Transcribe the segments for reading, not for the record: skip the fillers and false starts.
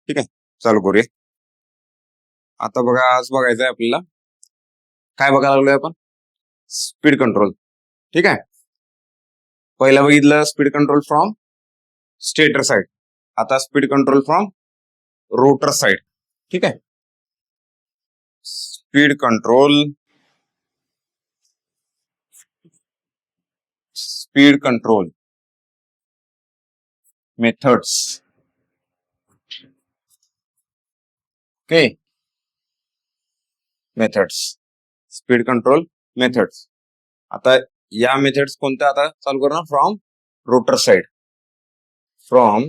ठीक आहे, चालू करूया. आता बघा, आज बघायचंय आपल्याला काय बघायला लागलोय आपण, स्पीड कंट्रोल. ठीक आहे, पहिला बघितलं speed control from stator side, आता speed control from rotor side. ठीक आहे, speed control methods. Okay, methods, speed control methods. आता या मेथड्स कोणत्या आता चालू करणार, from rotor side. From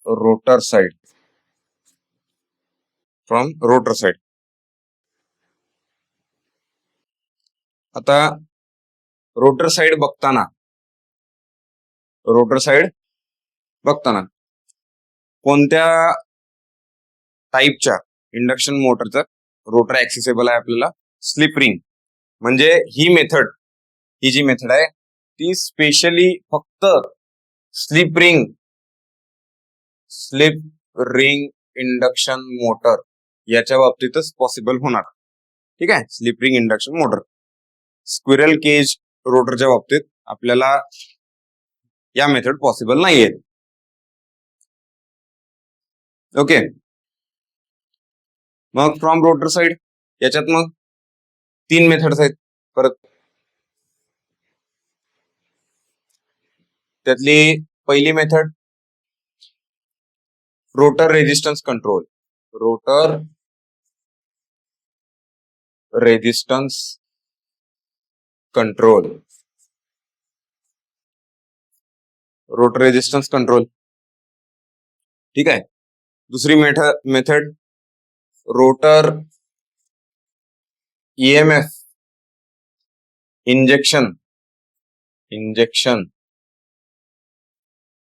rotor side, from rotor side. आता रोटर साइड बघताना कोणत्या टाईपच्या इंडक्शन मोटरचं रोटर ऍक्सेसिबल आहे आपल्याला, स्लिप रिंग. म्हणजे ही जी मेथड आहे ती स्पेशली फक्त स्लिप रिंग इंडक्शन मोटर याच्या बाबतीतच पॉसिबल होणार. ठीक आहे, slip ring induction motor. Squirrel cage रोटरच्या बाबतीत आपल्याला या मेथड पॉसिबल नाहीये. ओके, मग फ्रॉम रोटर साइड याच्यात मग 3 मेथड्स आहेत. परत त्यातली पहिली method rotor resistance control. Rotor resistance control. ठीक आहे, दुसरी method rotor EMF injection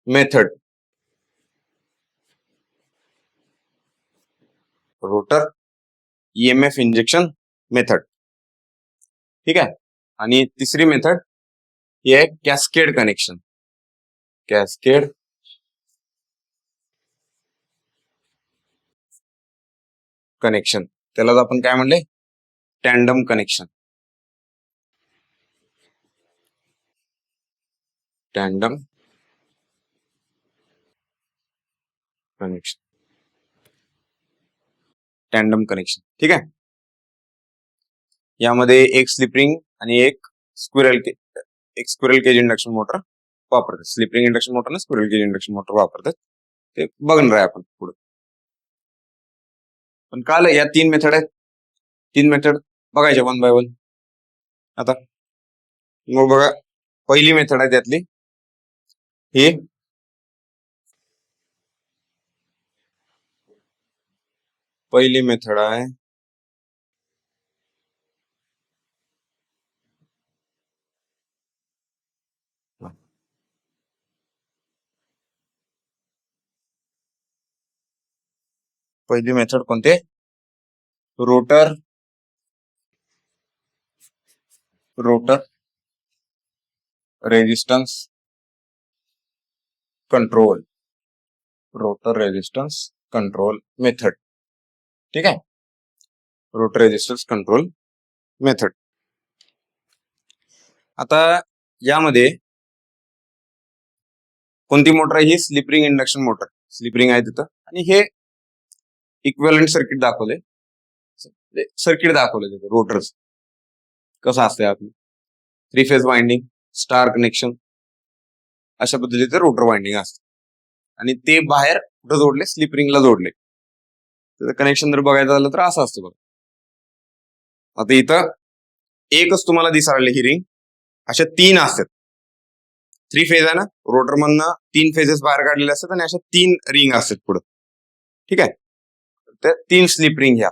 method. Rotor EMF injection method. ठीक आहे, आणि तिसरी मेथड ही आहे कॅस्केड कनेक्शन. त्याला आपण काय म्हणले, टँडम कनेक्शन. ठीक आहे, यामध्ये एक स्लिप रिंग आणि एक स्क्विरल केज इंडक्शन मोटर वापरतात. स्लिप रिंग इंडक्शन मोटर आणि स्क्विरल केज इंडक्शन मोटर वापरतात. ते बघणार आहे आपण पुढे. पण काल या 3 मेथड आहेत, 3 मेथड बघायच्या वन बाय वन. आता मग बघा, पहिली मेथड आहे त्यातली ही पहिली मेथड आहे पहिली मेथड कोणते, रोटर रेजिस्टन्स कंट्रोल मेथड. ठीक आहे, रोटर रेजिस्टन्स कंट्रोल मेथड. आता यामध्ये कोणती मोटर आहे, ही slip ring induction motor. Slip ring आहे तिथं, आणि हे इक्विव्हॅलंट सर्किट दाखवले तिथे रोटरच कसं असते आपली 3 फेज वाइंडिंग, स्टार कनेक्शन, अशा पद्धतीचे रोटर वाइंडिंग असते. आणि ते बाहेर कुठं जोडले, स्लिप रिंगला जोडले. त्याचं कनेक्शन जर बघायचं झालं तर असं असतं बघा. आता इथं एकच तुम्हाला दिसायला ही रिंग, अशा 3 असतात. 3 फेज आहे ना, रोटर मधनं 3 फेजेस बाहेर काढलेले असतात आणि अशा 3 रिंग असतात पुढे. ठीक आहे, त्या 3 स्लिप रिंग ह्या,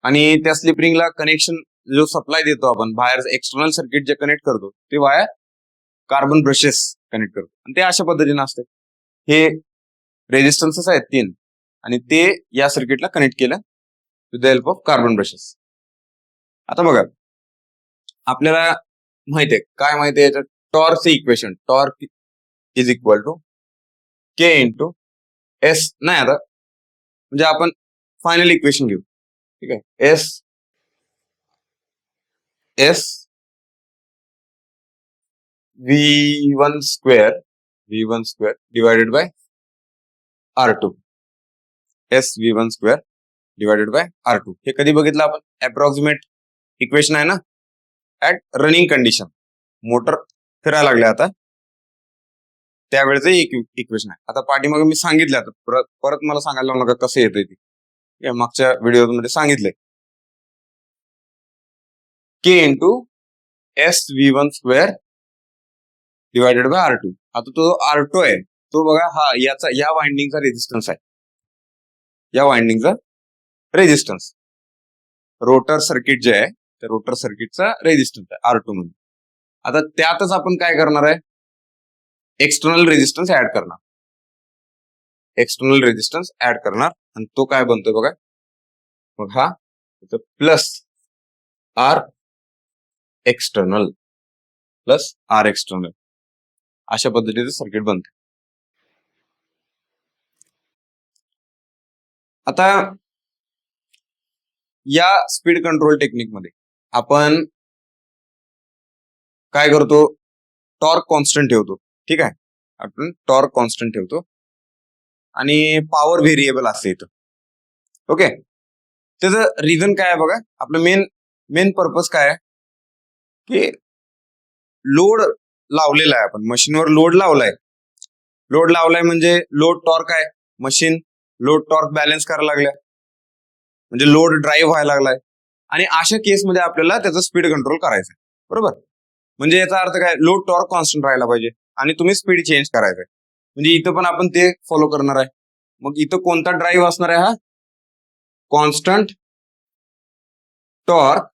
आणि त्या स्लिप रिंगला कनेक्शन जो सप्लाय देतो आपण बाहेर, एक्सटर्नल सर्किट जे कनेक्ट करतो ते वाया कार्बन ब्रशेस कनेक्ट करतो, आणि ते अशा पद्धतीने असते. हे रेजिस्टन्सेस आहेत 3, आणि ते या सर्किटला कनेक्ट केलं with the help of carbon brushes. आता बघा, आपल्याला माहिती आहे काय, माहिती आहे टॉर्कचे equation. Torque is equal to K into S. नाही आता म्हणजे आपण फायनल इक्वेशन घेऊ. ठीक आहे. S S V1 square divided by R2. S V1 square divided by R2. हे कधी बघितलं आपण? अप्रॉक्सिमेट इक्वेशन आहे ना, ऍट रनिंग कंडिशन. मोटर फिरायला लागले आता त्यावेळेचं एक इक्वेशन आहे. आता पाठीमागे मी सांगितलं, आता परत मला सांगायला लावू नका कसं येतंय ते. मागच्या व्हिडिओ मध्ये सांगितलंय. K into S V1 square divided by R2. आता तो R2 आहे तो बघा, हा या वाइंडिंगचा रेजिस्टन्स आहे. या वाइंडिंगचा रेजिस्टन्स रोटर सर्किट जे आहे त्या रोटर सर्किटचा रेजिस्टन्स आहे R2 मध्ये. आता त्यातच आपण काय करणार आहे? एक्सटर्नल रेजिस्टन्स ऍड करणार. एक्सटर्नल रेजिस्टन्स ऍड करणार आणि तो काय बनतोय बघा. मग हा plus R external plus R external अशा पद्धतीचं सर्किट बनते. आता या स्पीड कंट्रोल टेक्निक मध्ये आपण काय करतो? टॉर्क कॉन्स्टंट ठेवतो. ठीक आहे, आपण टॉर्क कॉन्स्टंट ठेवतो आणि पॉवर व्हेरिएबल असते इथं. ओके, त्याचं रिझन काय आहे बघा. आपलं मेन पर्पज काय आहे की लोड लावलेला आहे, आपण मशीनवर लोड लावलाय. लोड लावलाय म्हणजे लोड टॉर्क आहे. मशीन लोड टॉर्क बॅलन्स करायला लागल्या म्हणजे लोड ड्राईव्ह व्हायला लागलाय. आणि अशा केसमध्ये आपल्याला त्याचं स्पीड कंट्रोल करायचं आहे. बरोबर, म्हणजे याचा अर्थ काय? लोड टॉर्क कॉन्स्टंट राहायला पाहिजे आणि तुम्ही स्पीड चेंज करायचंय. म्हणजे इथं पण आपण ते फॉलो करणार आहे. मग इथं कोणता ड्राईव्ह असणार आहे? हा constant torque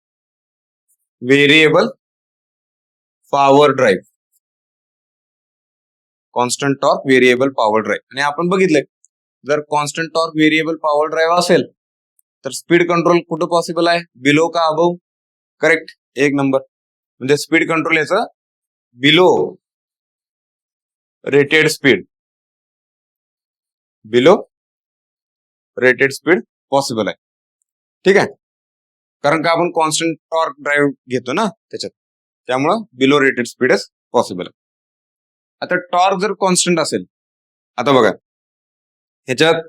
variable power drive. Constant torque variable power drive. आणि आपण बघितलंय, जर constant torque variable power drive असेल तर स्पीड कंट्रोल कुठं पॉसिबल आहे? बिलो का अबव? करेक्ट, एक नंबर. म्हणजे स्पीड कंट्रोल याचं below rated speed, below rated speed possible आहे. ठीक आहे, कारण का आपण कॉन्स्टंट टॉर्क ड्राईव्ह घेतो ना त्याच्यात, त्यामुळं बिलो रेटेड स्पीडच पॉसिबल आहे. आता टॉर्क जर कॉन्स्टंट असेल, आता बघा ह्याच्यात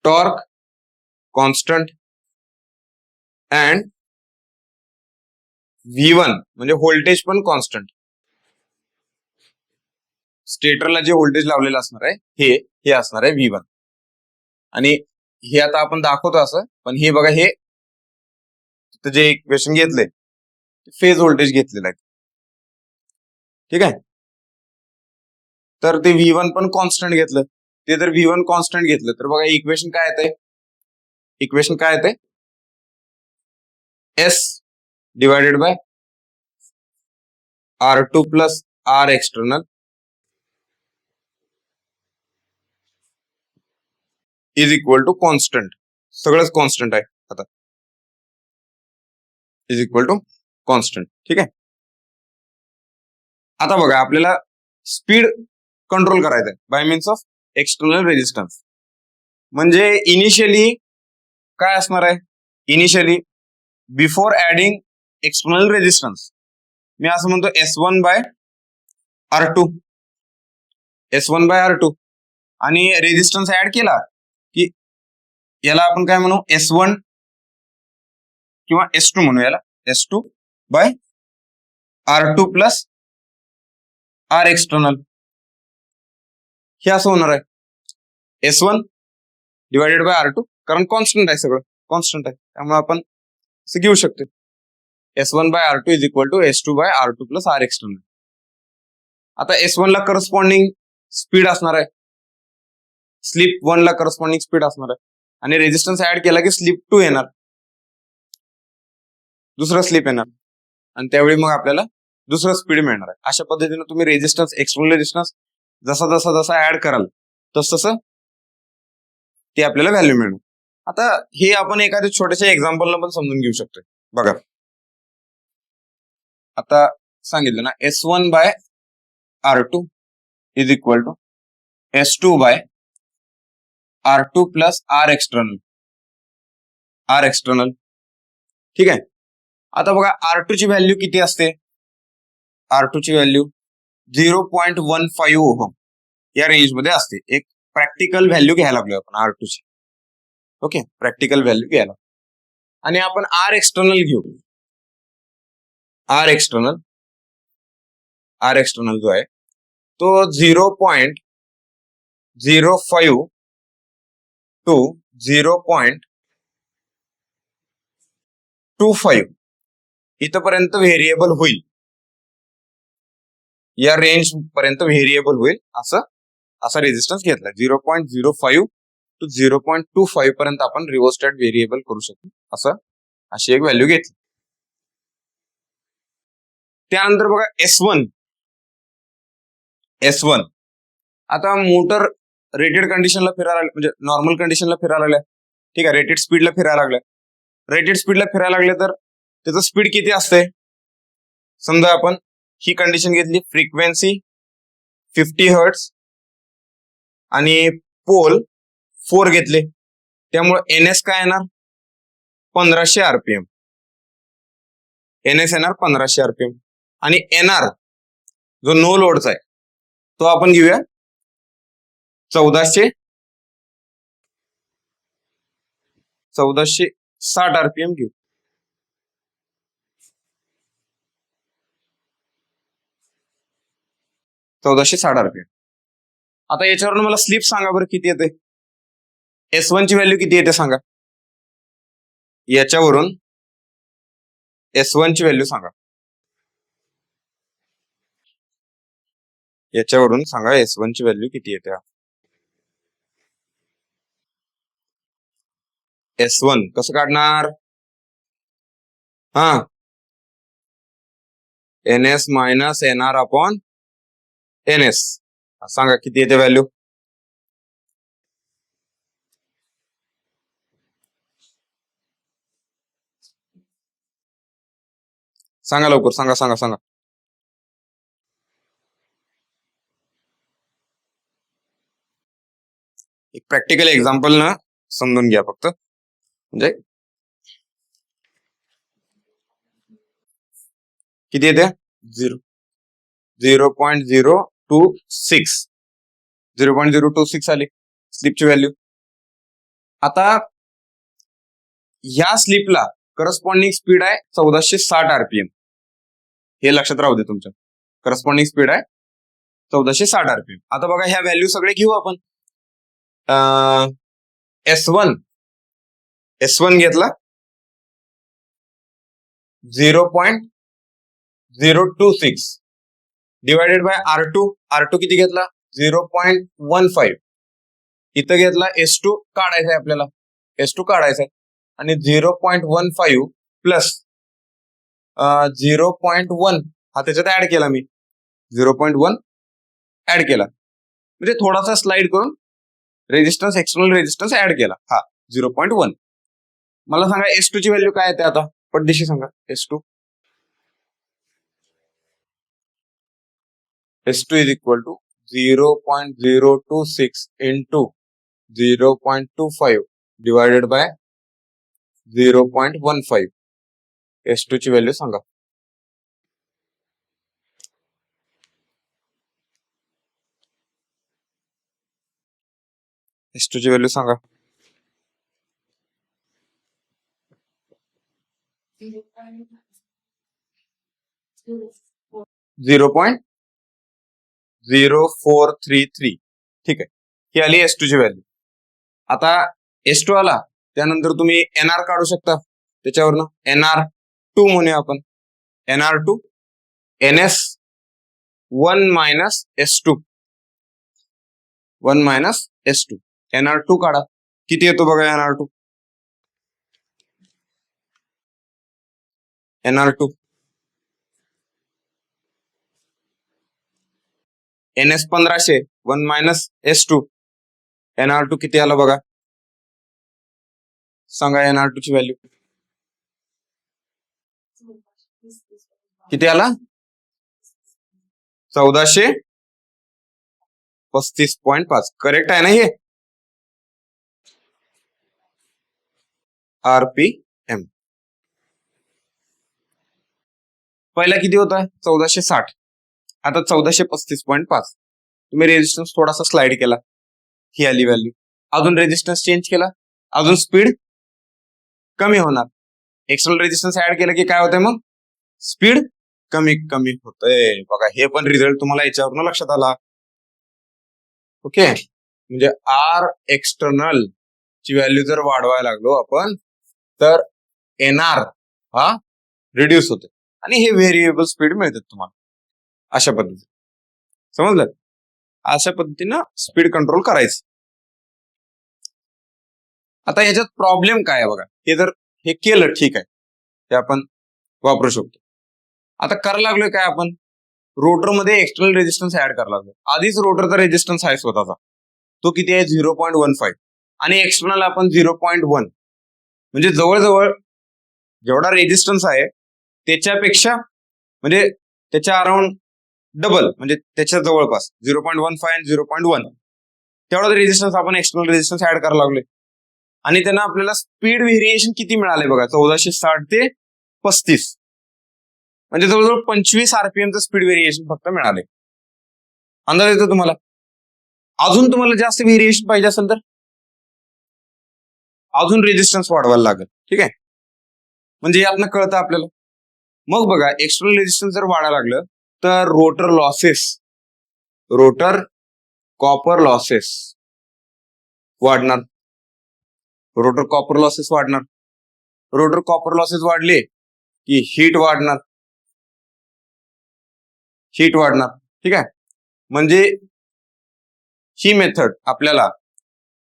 टॉर्क कॉन्स्टंट अँड V1 म्हणजे व्होल्टेज पण कॉन्स्टंट. स्टेटरला जे व्होल्टेज लावलेलं असणार आहे हे असणार आहे V1. आणि हे आता आपण दाखवतो असं, पण हे बघा, हे जे इक्वेशन घेतलंय फेज व्होल्टेज घेतलेलं आहे. ठीक आहे, तर ते V1 पण कॉन्स्टंट घेतलं. ते जर V1 कॉन्स्टंट घेतलं तर बघा इक्वेशन काय येतंय? इक्वेशन काय येतंय? S divided by R2 plus R external is equal to constant. सगळंच कॉन्स्टंट आहे आता. Is equal to constant. ठीक आहे, आता बघा आपल्याला स्पीड कंट्रोल करायचं आहे by means of external resistance. म्हणजे इनिशियली काय असणार आहे? Initially before adding external resistance मी असं म्हणतो S1 by R2, S1 by R2. आणि रेजिस्टन्स ऍड केला की याला आपण काय म्हणू? S1 किंवा S2 म्हणू. याला S2 by R2 plus R external. हे असं होणार आहे S1 डिवायडेड बाय R2, कारण कॉन्स्टंट आहे, सगळं कॉन्स्टंट आहे त्यामुळे आपण असं घेऊ शकतो. S1 by R2 is equal to S2 by R2 plus R external. आता S1 ला करस्पॉन्डिंग स्पीड असणार आहे, स्लिप 1 ला करस्पॉन्डिंग स्पीड असणार आहे. आणि रेजिस्टन्स ऍड केला की स्लिप 2 येणार, दुसरा स्लिप येणार आणि त्यावेळी मग आपल्याला दुसरं स्पीड मिळणार आहे. अशा पद्धतीने तुम्ही रेजिस्टन्स, एक्सटर्नल रेजिस्टन्स जसा ऍड कराल तसं ते आपल्याला व्हॅल्यू मिळणार. आता हे आपण एखाद्या छोट्याशा एक्झाम्पलला पण समजून घेऊ शकतो. बघा आता सांगितलं ना S1 by R2 is equal to S2 by R2 plus R external. ठीक आहे. आता बघा R2 ची व्हॅल्यू किती असते? R2 ची व्हॅल्यू 0.15 ओहम या रेंजमध्ये असते. एक प्रॅक्टिकल व्हॅल्यू घ्यायला लागलो आपण R2 ची. ओके, प्रॅक्टिकल व्हॅल्यू घ्यायला आणि आपण आर एक्सटर्नल घेऊ. आर एक्सटर्नल जो आहे तो 0.05 टू 0.25 इथपर्यंत व्हेरिएबल होईल, या रेंज पर्यंत व्हेरिएबल होईल असा रेजिस्टन्स घेतला. 0.05 टू 0.25 पर्यंत आपण रिओस्टॅट व्हेरिएबल करू शकतो अशी एक व्हॅल्यू घेतली. त्यानंतर बघा S1 आता मोटर रेटेड कंडिशनला फिरायला म्हणजे नॉर्मल कंडिशनला फिरायला लागल्या. ठीक आहे, रेटेड स्पीडला फिरायला लागल्या. रेटेड स्पीडला फिरायला लागले तर त्याचं स्पीड किती असते? समजा आपण ही कंडिशन घेतली, फ्रिक्वेन्सी 50 हर्ट्स आणि पोल 4 घेतले, त्यामुळे NS काय येणार? 1500 RPM. NS येणार 1500 RPM आणि NR जो नो लोडचा आहे तो आपण घेऊया 1460 RPM घेऊ. 1460 RPM. आता याच्यावरून मला स्लिप सांगा बरं किती येते? S1 ची व्हॅल्यू किती येते सांगा? याच्यावरून S1 ची व्हॅल्यू सांगा. याच्यावरून सांगा S1 ची व्हॅल्यू किती येते? S1 कसं काढणार? हा, NS minus NR upon NS. सांगा किती येते व्हॅल्यू? सांगा लवकर, सांगा. एक प्रॅक्टिकल एक्झाम्पल ना समजून घ्या फक्त. म्हणजे किती येते? 0.026 आली स्लिपची व्हॅल्यू. आता ह्या स्लिपला करस्पॉन्डिंग स्पीड आहे 1460 RPM. हे लक्षात राहू दे तुमच्या. करस्पॉन्डिंग स्पीड आहे 1460 RPM. आता बघा ह्या व्हॅल्यू सगळे घेऊ आपण. S1 घेतला 0.026 डिवायडेड बाय R2 किती घेतला? 0.15. इथं घेतला S2 काढायचा आहे आपल्याला, S2 काढायचा आहे आणि 0.15 प्लस 0.1 हा त्याच्यात ऍड केला मी. 0.1 ऍड केला म्हणजे थोडासा स्लाइड करून रेजिस्टन्स एक्सटर्नल रेजिस्टन्स ऍड केला. हा 0.1. मला सांगा S2 ची व्हॅल्यू काय येते आता? पटदिशी सांगा. S2 is equal to 0.026 into 0.25 divided by 0.15. S2 ची व्हॅल्यू सांगा. S2 ची व्हॅल्यू सांगा. 0.0433. ठीक आहे, ही आली S2 ची व्हॅल्यू. आता S2 आला त्यानंतर तुम्ही NR काढू शकता त्याच्यावरनं. NR2 म्हणूया आपण. NR2 NS1 minus S2. 1 minus S2. NR2 काढा. किती येतो बघा NR2? NS 1500 1 minus S2. NR2 किती आला बघा? सांगा NR2 ची व्हॅल्यू किती आला? 1400 35.5 करेक्ट आहे ना हे? RPM. पहिला किती होता? 1460. आता 1435.5. तुम्ही रेजिस्टन्स थोडासा स्लाइड केला, ही आली व्हॅल्यू. अजून रेजिस्टन्स चेंज केला, अजून स्पीड कमी होणार. एक्सटर्नल रेजिस्टन्स ऍड केलं की काय होतंय मग? स्पीड कमी कमी होतंय. बघा हे पण रिझल्ट तुम्हाला याच्यावरून लक्षात आला. ओके, म्हणजे आर एक्सटर्नल ची व्हॅल्यू जर वाढवायला लागलो आपण तर एनआर हा रिड्यूस होते आणि हे व्हेरिएबल स्पीड मिळतात तुम्हाला. अशा पद्धतीने समजलं? अशा पद्धतीनं स्पीड कंट्रोल करायचं. आता याच्यात प्रॉब्लेम काय आहे बघा, हे जर हे केलं ठीक आहे, ते आपण वापरू शकतो. आता करायला लागलोय काय आपण? रोटर मध्ये एक्सटर्नल रेजिस्टन्स ऍड करायला लागलो. आधीच रोटरचा रेजिस्टन्स आहे स्वतःचा, तो किती आहे? 0.15 आणि एक्सटर्नल आपण 0.1, म्हणजे जवळजवळ जेवढा रेजिस्टन्स आहे त्याच्यापेक्षा म्हणजे त्याच्या अराउंड डबल, म्हणजे त्याच्या जवळपास 0.15 आणि 0.1 तेवढा रेजिस्टन्स आपण एक्सटर्नल रेजिस्टन्स ऍड करायला लागलोय. आणि त्यांना आपल्याला स्पीड व्हेरिएशन किती मिळाले बघा? 1460 ते 35, म्हणजे जवळजवळ 25 RPM स्पीड व्हेरिएशन फक्त मिळाले. अंदाज येतो तुम्हाला? अजून तुम्हाला जास्त व्हेरिएशन पाहिजे असेल तर अजून रेजिस्टन्स वाढवायला लागेल. ठीक आहे, म्हणजे यातनं कळतं आपल्याला. मग बघा एक्सटर्नल रेजिस्टन्स जर वाढायला लागलं तर रोटर कॉपर लॉसेस वाढणार. रोटर कॉपर लॉसेस वाढणार. रोटर कॉपर लॉसेस वाढले की हीट वाढणार. ठीक आहे, म्हणजे ही मेथड आपल्याला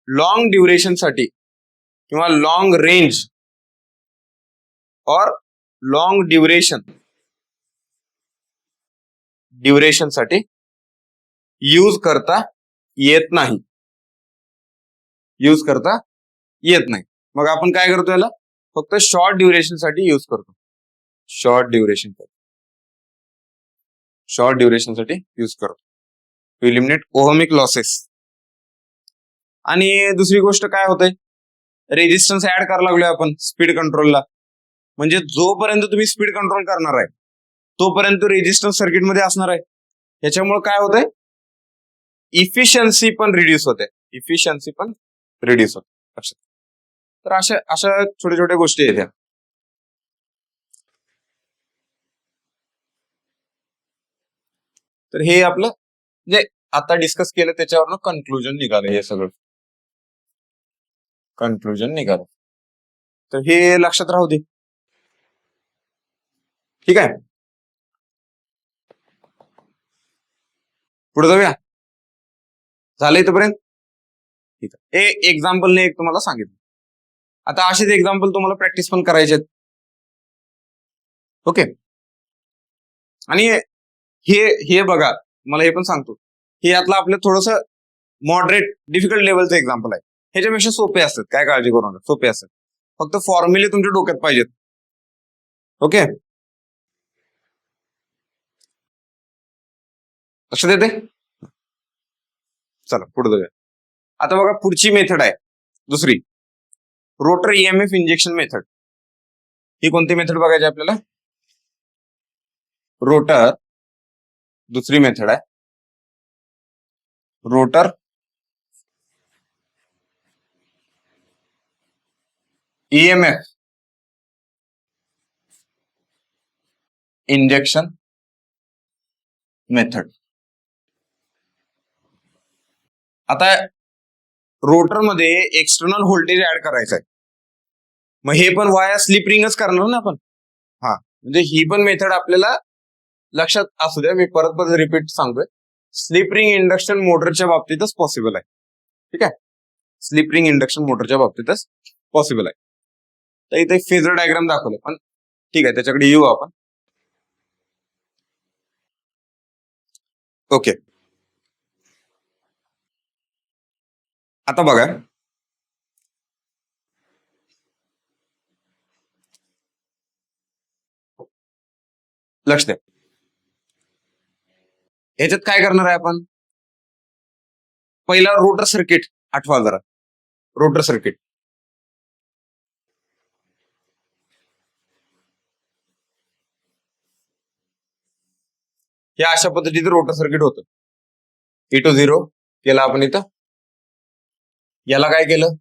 लॉंग ड्युरेशन साठी किंवा लॉंग रेंज और लॉंग ड्युरेशन साठी यूज करता येत नाही. मग आपण काय करतो? याला फक्त शॉर्ट ड्युरेशन साठी यूज करतो. शॉर्ट ड्युरेशन साठी यूज करतो टू एलिमिनेट ओहमिक लॉसेस. आणि दुसरी गोष्ट काय होतंय? रेजिस्टन्स ऍड करायला लागलोय आपण स्पीड कंट्रोलला. म्हणजे जोपर्यंत तुम्ही स्पीड कंट्रोल करणार आहे तोपर्यंत रेजिस्टन्स सर्किटमध्ये असणार आहे. याच्यामुळे काय होतंय? इफिशियन्सी पण रिड्यूस होते. तर अशा छोट्या छोट्या गोष्टी आहेत. तर हे आपलं जे आता डिस्कस केलं त्याच्यावरनं कन्क्लुजन निघालं. तर हे लक्षात राहू दे. ठीक आहे, पुढे जाऊया. झालं इथपर्यंत? ठीक आहे. हे एक्झाम्पलने एक तुम्हाला सांगितलं. आता असेच एक्झाम्पल तुम्हाला प्रॅक्टिस पण करायचे आहेत. ओके, आणि हे बघा, मला हे पण सांगतो, हे यातलं आपलं थोडस मॉडरेट डिफिकल्ट लेवलचं एक्झाम्पल आहे. ह्याच्यापेक्षा सोपे असतात, काय काळजी करू नका, सोपे असतात. फक्त फॉर्म्युले तुमच्या डोक्यात पाहिजेत. ओके, लक्षात येते? चला पुढे जाऊया. आता बघा पुढची मेथड आहे दुसरी, रोटर EMF इंजेक्शन मेथड. ही कोणती मेथड बघायची आपल्याला? दुसरी मेथड आहे रोटर EMF इंजेक्शन मेथड. आता रोटर मध्ये एक्सटर्नल व्होल्टेज ऍड करायचं आहे. मग हे पण वाया स्लिप रिंगच करणार ना आपण. म्हणजे ही पण मेथड आपल्याला लक्षात असू द्या, मी परत रिपीट सांगतोय. स्लिप रिंग इंडक्शन मोटरच्या बाबतीतच पॉसिबल आहे. ठीक आहे, स्लिप रिंग इंडक्शन मोटरच्या बाबतीतच पॉसिबल आहे. तर इथे फेजर डायग्राम दाखवलं, पण ठीक आहे त्याच्याकडे येऊ आपण. ओके, आता बघा लक्ष द्या, ह्याच्यात काय करणार आहे आपण? पहिला रोटर सर्किट आठवा जरा. रोटर सर्किट हे अशा पद्धतीचं रोटर सर्किट होतं. E20 केलं आपण इथं. याला काय केलं,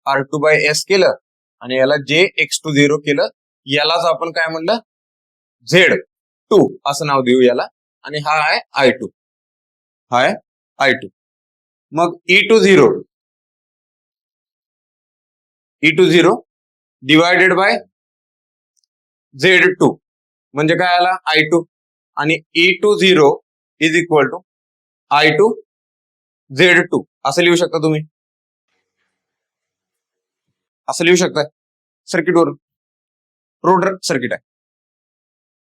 R2/S केलं आणि याला JX20 केलं. यालाच आपण काय म्हणलं, Z2 असं नाव देऊ याला. आणि हा आहे I2. हा आहे I2. मग E20 डिवायडेड बाय Z2 म्हणजे काय आला, I2. आणि E20 is equal to I2 Z2 असं लिहू शकता तुम्ही. असं लिहू शकता सर्किटवरून. रोटर सर्किट आहे.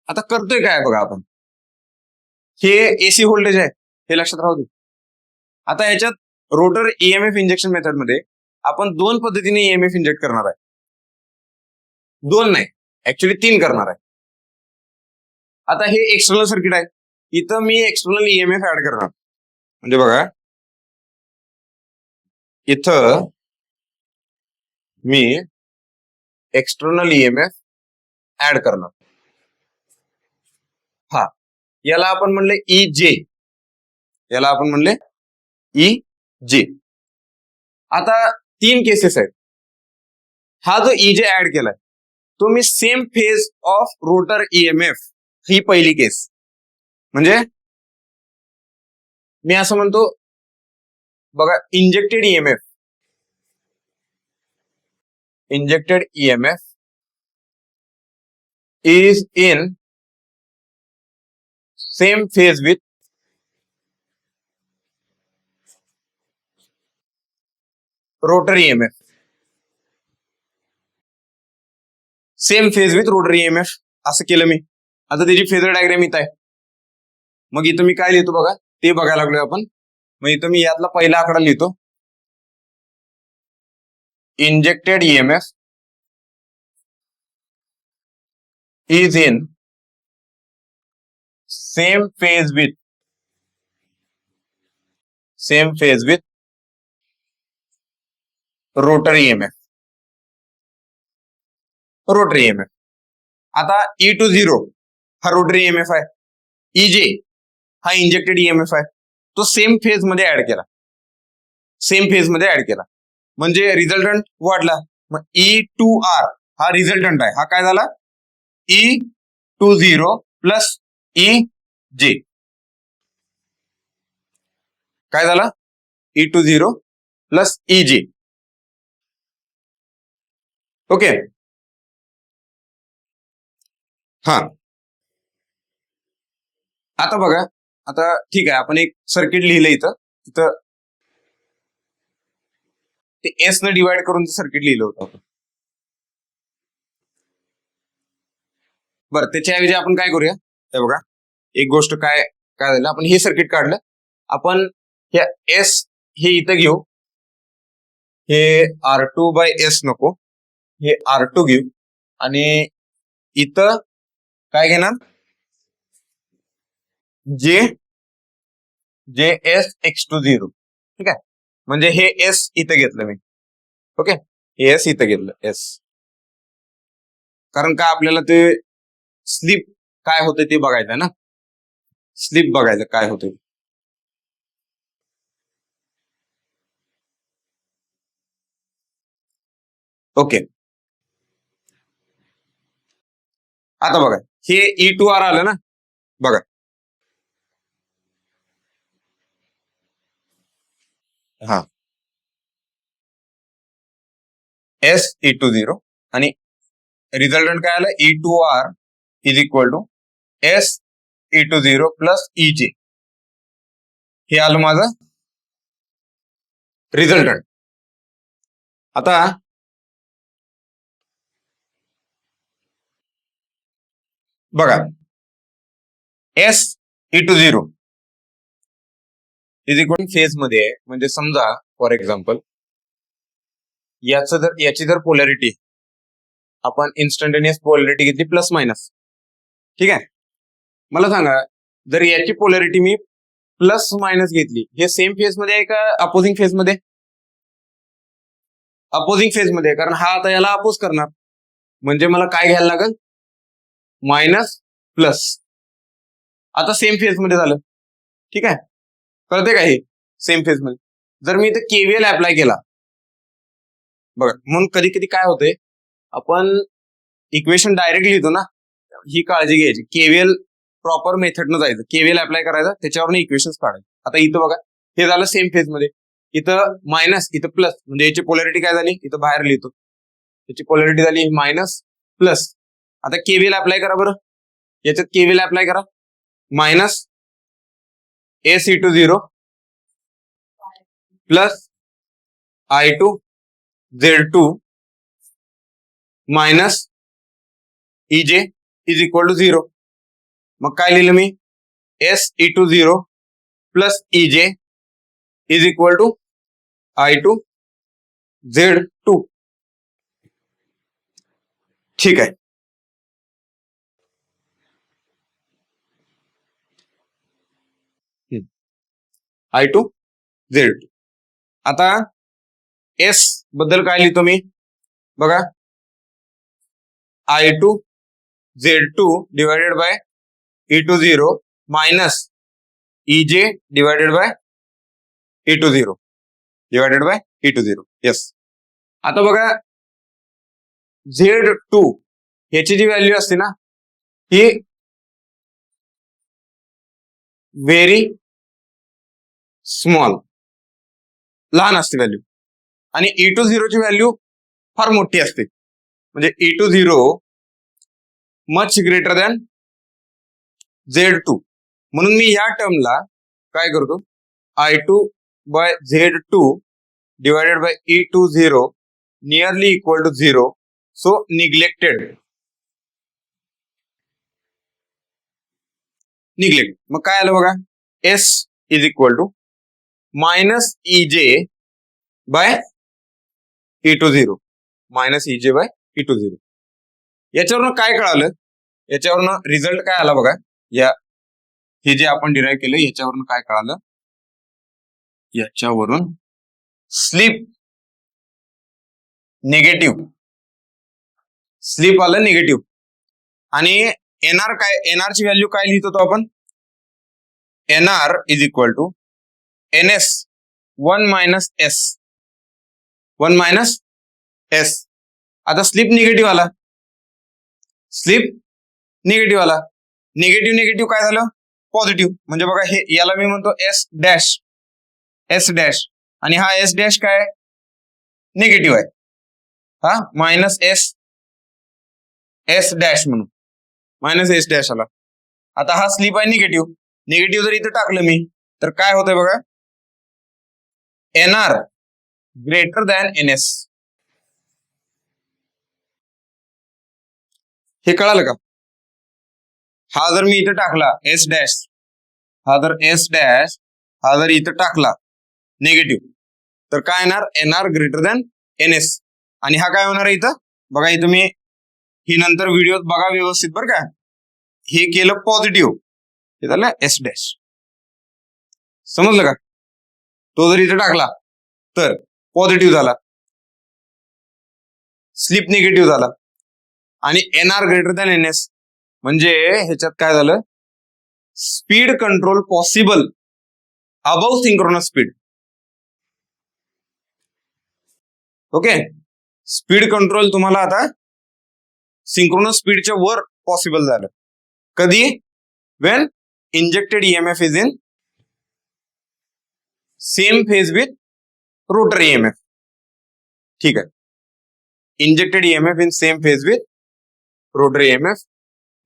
आता करतोय काय बघा आपण, हे एसी व्होल्टेज आहे हे लक्षात राहू दे. आता याच्यात रोटर ईएमएफ इंजेक्शन मेथड मध्ये आपण दोन पद्धतीने ईएमएफ इंजेक्ट करणार आहे. दोन नाही, ऍक्च्युली 3 करणार आहे. आता हे एक्सटर्नल सर्किट आहे, इथं मी एक्सटर्नल ईएमएफ ऍड करणार. म्हणजे बघा इथं मी एक्सटर्नल ईएमएफ ऍड करणार. हा, याला आपण म्हणले EJ. याला आपण म्हणले EJ. आता 3 केसेस आहेत. हा जो EJ ऍड केलाय तो मी same phase of rotor EMF, ही पहिली केस. म्हणजे मी असं म्हणतो बघा, injected EMF is in same phase with rotor EMF. Same phase with rotor EMF असं केलं मी. आता त्याची फेजर डायग्राम इथं आहे. मग इथं मी काय लिहितो बघा, ते बघायला लागलोय आपण. मग इथं मी यातला पहिला आकडा लिहितो, injected EMF is in same phase with rotor EMF. आता E20 हा रोटर ईएमएफ आहे, EJ हा इंजेक्टेड ईएमएफ आहे. तो सेम फेज मध्ये ऍड केला. म्हणजे रिझल्टंट वाढला. मग E2R हा रिझल्टंट आहे. हा काय झाला, E20 प्लस EJ. काय झाला, E20 प्लस EJ. ओके. हा, आता बघा, आता ठीक आहे, आपण एक सर्किट लिहिलं इथं ते एस न डिवाइड करून सर्किट लिहिलं होतं आपण. बरं, त्याच्याऐवजी आपण काय करूया, हे बघा एक गोष्ट काय झालं, आपण हे सर्किट काढलं. आपण हे एस हे इथं घेऊ, हे R2/S नको, हे R2 घेऊ. आणि इथं काय घेणार, JSX20. ठीक आहे, म्हणजे हे एस इथं घेतलं मी. ओके, हे एस इथं घेतलं एस. कारण का आपल्याला ते स्लिप काय होते ते बघायचं ना, स्लिप बघायचं काय होते. ओके, आता बघा हे E2R आलं ना, बघा हा SE20 आणि रिझल्टंट काय आलं, E2R is equal to SE20 plus EJ. हे आलं माझं रिझल्टंट. आता बघा SE20 इज इक्वल फेज मध्ये आहे. म्हणजे समजा फॉर एक्झाम्पल याची जर पोलॅरिटी आपण इन्स्टंटेनियस पोलॅरिटी घेतली प्लस मायनस. ठीक आहे, मला सांगा जर याची पोलॅरिटी मी प्लस मायनस घेतली, हे सेम फेज मध्ये आहे का अपोजिंग फेज मध्ये? अपोजिंग फेज मध्ये, कारण हा आता याला अपोज करणार, म्हणजे मला काय घ्यायला लागेल? Minus plus. आता सेम फेज मध्ये झालं, ठीक आहे, कळते का हे? सेम फेज मध्ये जर मी इथे केव्हीएल अप्लाय केला, बघा, म्हणून कधी कधी काय होते, आपण इक्वेशन डायरेक्ट लिहितो ना, ही काळजी घ्यायची. केव्हीएल प्रॉपर मेथडनं जायचं, केव्हीएल अप्लाय करायचं, त्याच्यावरून इक्वेशन्स काढायचे. आता इथं बघा, हे झालं सेम फेज मध्ये, इथं मायनस इथं प्लस, म्हणजे याची पोलॅरिटी काय झाली, इथं बाहेर लिहितो, याची पोलॅरिटी झाली मायनस प्लस. आता केव्हीएल अप्लाय करा बरं, याच्यात केव्हीएल अप्लाय करा, minus AC20 plus I2 Z2 minus EJ is equal to 0. मग काय लिहिलं मी? SE20 plus EJ is equal to I2 Z2. ठीक आहे. I2 Z2. आता S बद्दल काय लिहितो मी? बघा, I2 Z2 divided by E20 minus EJ divided by E20 divided by E20. Yes. आता बघा, Z2 ह्याची जी व्हॅल्यू असते ना, ही व्हेरी स्मॉल, लहान असते व्हॅल्यू, आणि E20 ची व्हॅल्यू फार मोठी असते, म्हणजे E20 much greater than Z2. म्हणून मी या टर्मला काय करतो, I2 by Z2 divided by E20 nearly equal to 0. So neglected. मग काय आलं बघा, S is equal to minus EJ by E20, minus EJ by E20. याच्यावरनं काय कळालं, याच्यावरनं रिझल्ट काय आला बघा, या हे जे आपण डिराईव्ह केलं याच्यावरून काय कळालं, याच्यावरून स्लिप निगेटिव्ह, स्लिप आलं निगेटिव्ह. आणि एनआर काय, एनआर ची व्हॅल्यू काय लिहित होतो आपण? NR is equal to NS 1 minus S, 1 minus S. आता स्लिप निगेटिव्ह आला, स्लिप निगेटिव्ह आला, निगेटिव्ह निगेटिव्ह काय झालं? पॉझिटिव्ह. म्हणजे बघा, हे याला मी म्हणतो S डॅश, S डॅश, आणि हा S डॅश काय निगेटिव्ह आहे, हा मायनस S डॅश म्हणून मायनस S डॅश आला. आता हा स्लिप आहे निगेटिव्ह, निगेटिव्ह जर इथं टाकलं मी तर काय होतंय बघा, NR ग्रेटर दॅन NS. हे कळालं का? हा जर मी इथं टाकला S डॅश, हा जर S डॅश हा जर इथं टाकला निगेटिव्ह, तर काय येणार? NR greater than NS. आणि हा काय होणार आहे इथं बघा, इथं मी ही नंतर व्हिडिओ बघा व्यवस्थित बरं का, हे केलं पॉझिटिव्ह, हे झालं S डॅश. समजलं का? तो जर इथं टाकला तर पॉझिटिव्ह झाला, स्लिप निगेटिव्ह झाला, आणि NR ग्रेटर दॅन NS, म्हणजे ह्याच्यात काय झालं, speed control possible above synchronous speed. Okay, speed control तुम्हाला आता सिंक्रोनस स्पीडच्या वर पॉसिबल झालं. कधी? Wien injected EMF is in same phase with rotor EMF. ठीक आहे, injected EMF in same phase with rotor EMF.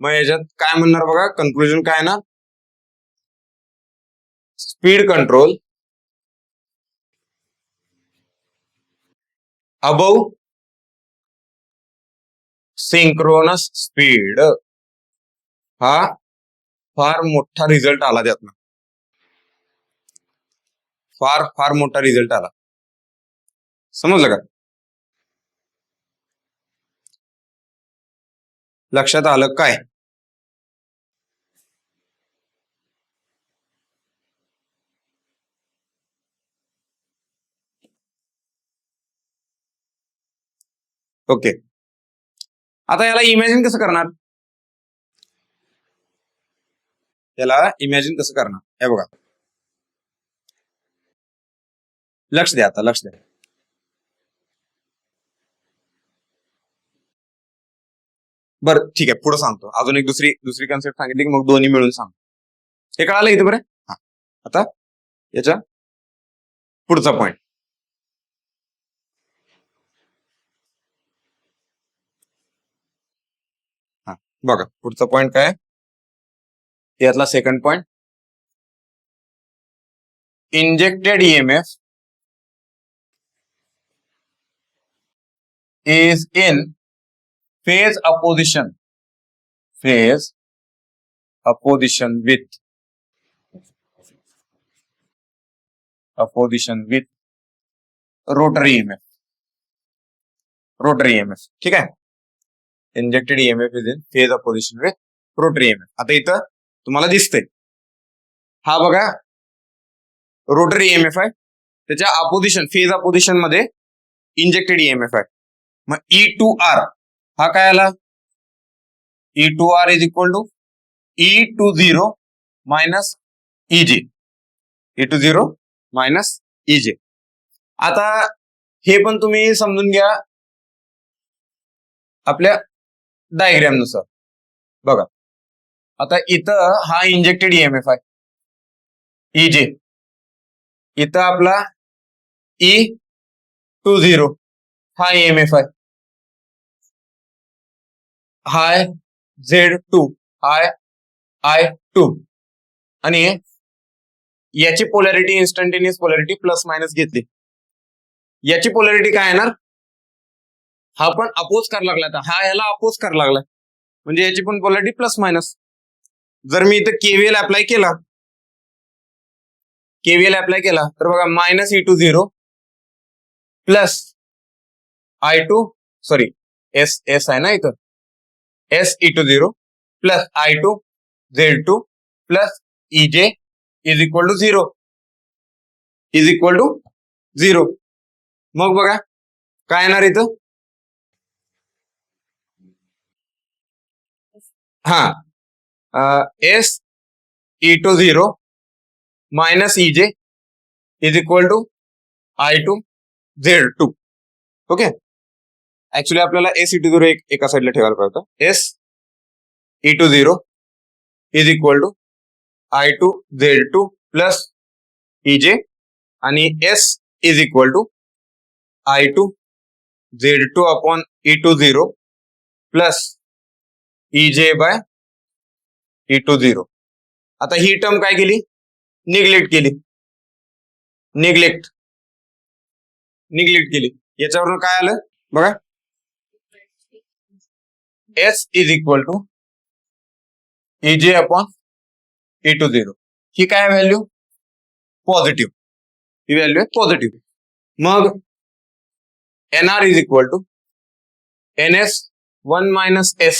मग याच्यात काय म्हणणार बघा, कन्क्लुजन काय ना, speed control above synchronous speed, हा फार मोठा रिझल्ट आला त्यातनं, फार फार मोठा रिझल्ट आला. समजलं का? लक्षात आलं काय? ओके, आता याला इमॅजिन कसं करणार? याला इमॅजिन कसं करणार हे बघा, लक्ष द्या, आता लक्ष द्या. बरं ठीक आहे, पुढे सांगतो. अजून एक दुसरी कन्सेप्ट सांगितली की मग दोन्ही मिळून सांगतो. हे कळालं इथे बरं? हा, आता याच्या पुढचा पॉइंट. हा बघा, पुढचा पॉइंट काय? यातला second point, injected EMF is in phase opposition with rotary EMF. ठीक आहे, injected EMF is in phase opposition with rotary EMF. आता इथं तुम्हाला दिसतंय, हा बघा रोटरी ईएमएफ आहे, त्याच्या अपोजिशन फेज अपोजिशन मध्ये इंजेक्टेड ईएमएफ आहे. मग E2R हा काय आला? E2R is equal to E20 minus EJ. E20 minus EJ. आता हे पण तुम्ही समजून घ्या आपल्या डायग्राम नुसार. बघा, आता इथं हा इंजेक्टेड ईएमएफ आहे EJ, इथं आपला E20 हा ईएमएफ आहे, हाय Z2 हाय I2, आणि याची polarity instantaneous polarity plus minus घेतली. याची पोलॅरिटी काय येणार? हा पण अपोज करायला लागला, हा याला अपोज करायला लागला, म्हणजे याची पण पोलॅरिटी प्लस मायनस. जर मी इथं केव्हीएल अप्लाय केला तर बघा, minus E20 plus I2, sorry S आहे ना इथं, S E20 plus I2 Z2 plus EJ is equal to 0. मग बघा काय येणार इथं? हा, S E20 minus EJ is equal to I2 Z2. Okay, actually आपल्याला एस E20 एका साईडला ठेवायला पाहिजे होतं. S E20 is equal to I2 Z2 plus EJ, आणि S is equal to I2 Z2 upon E20 plus EJ by E20. आता ही term काय केली? निग्लेक्ट केली. याच्यावरून काय आलं बघा, S is equal to EJ upon E20. ही काय व्हॅल्यू? पॉझिटिव्ह. ही व्हॅल्यू आहे पॉझिटिव्ह. मग NR is equal to NS 1 minus S,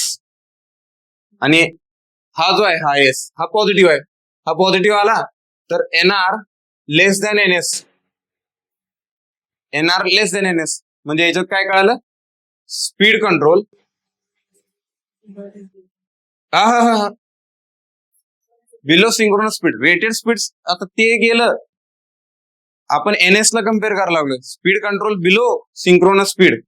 आणि हा जो आहे हा S हा पॉझिटिव्ह आहे, हा पॉझिटिव्ह आला तर NR लेस दॅन NS. म्हणजे याच्यात काय कळालं? Speed control. हा below synchronous speed, rated speed. आता ते गेलं, आपण NS ला कम्पेअर करायला लागलो. Speed control below synchronous speed,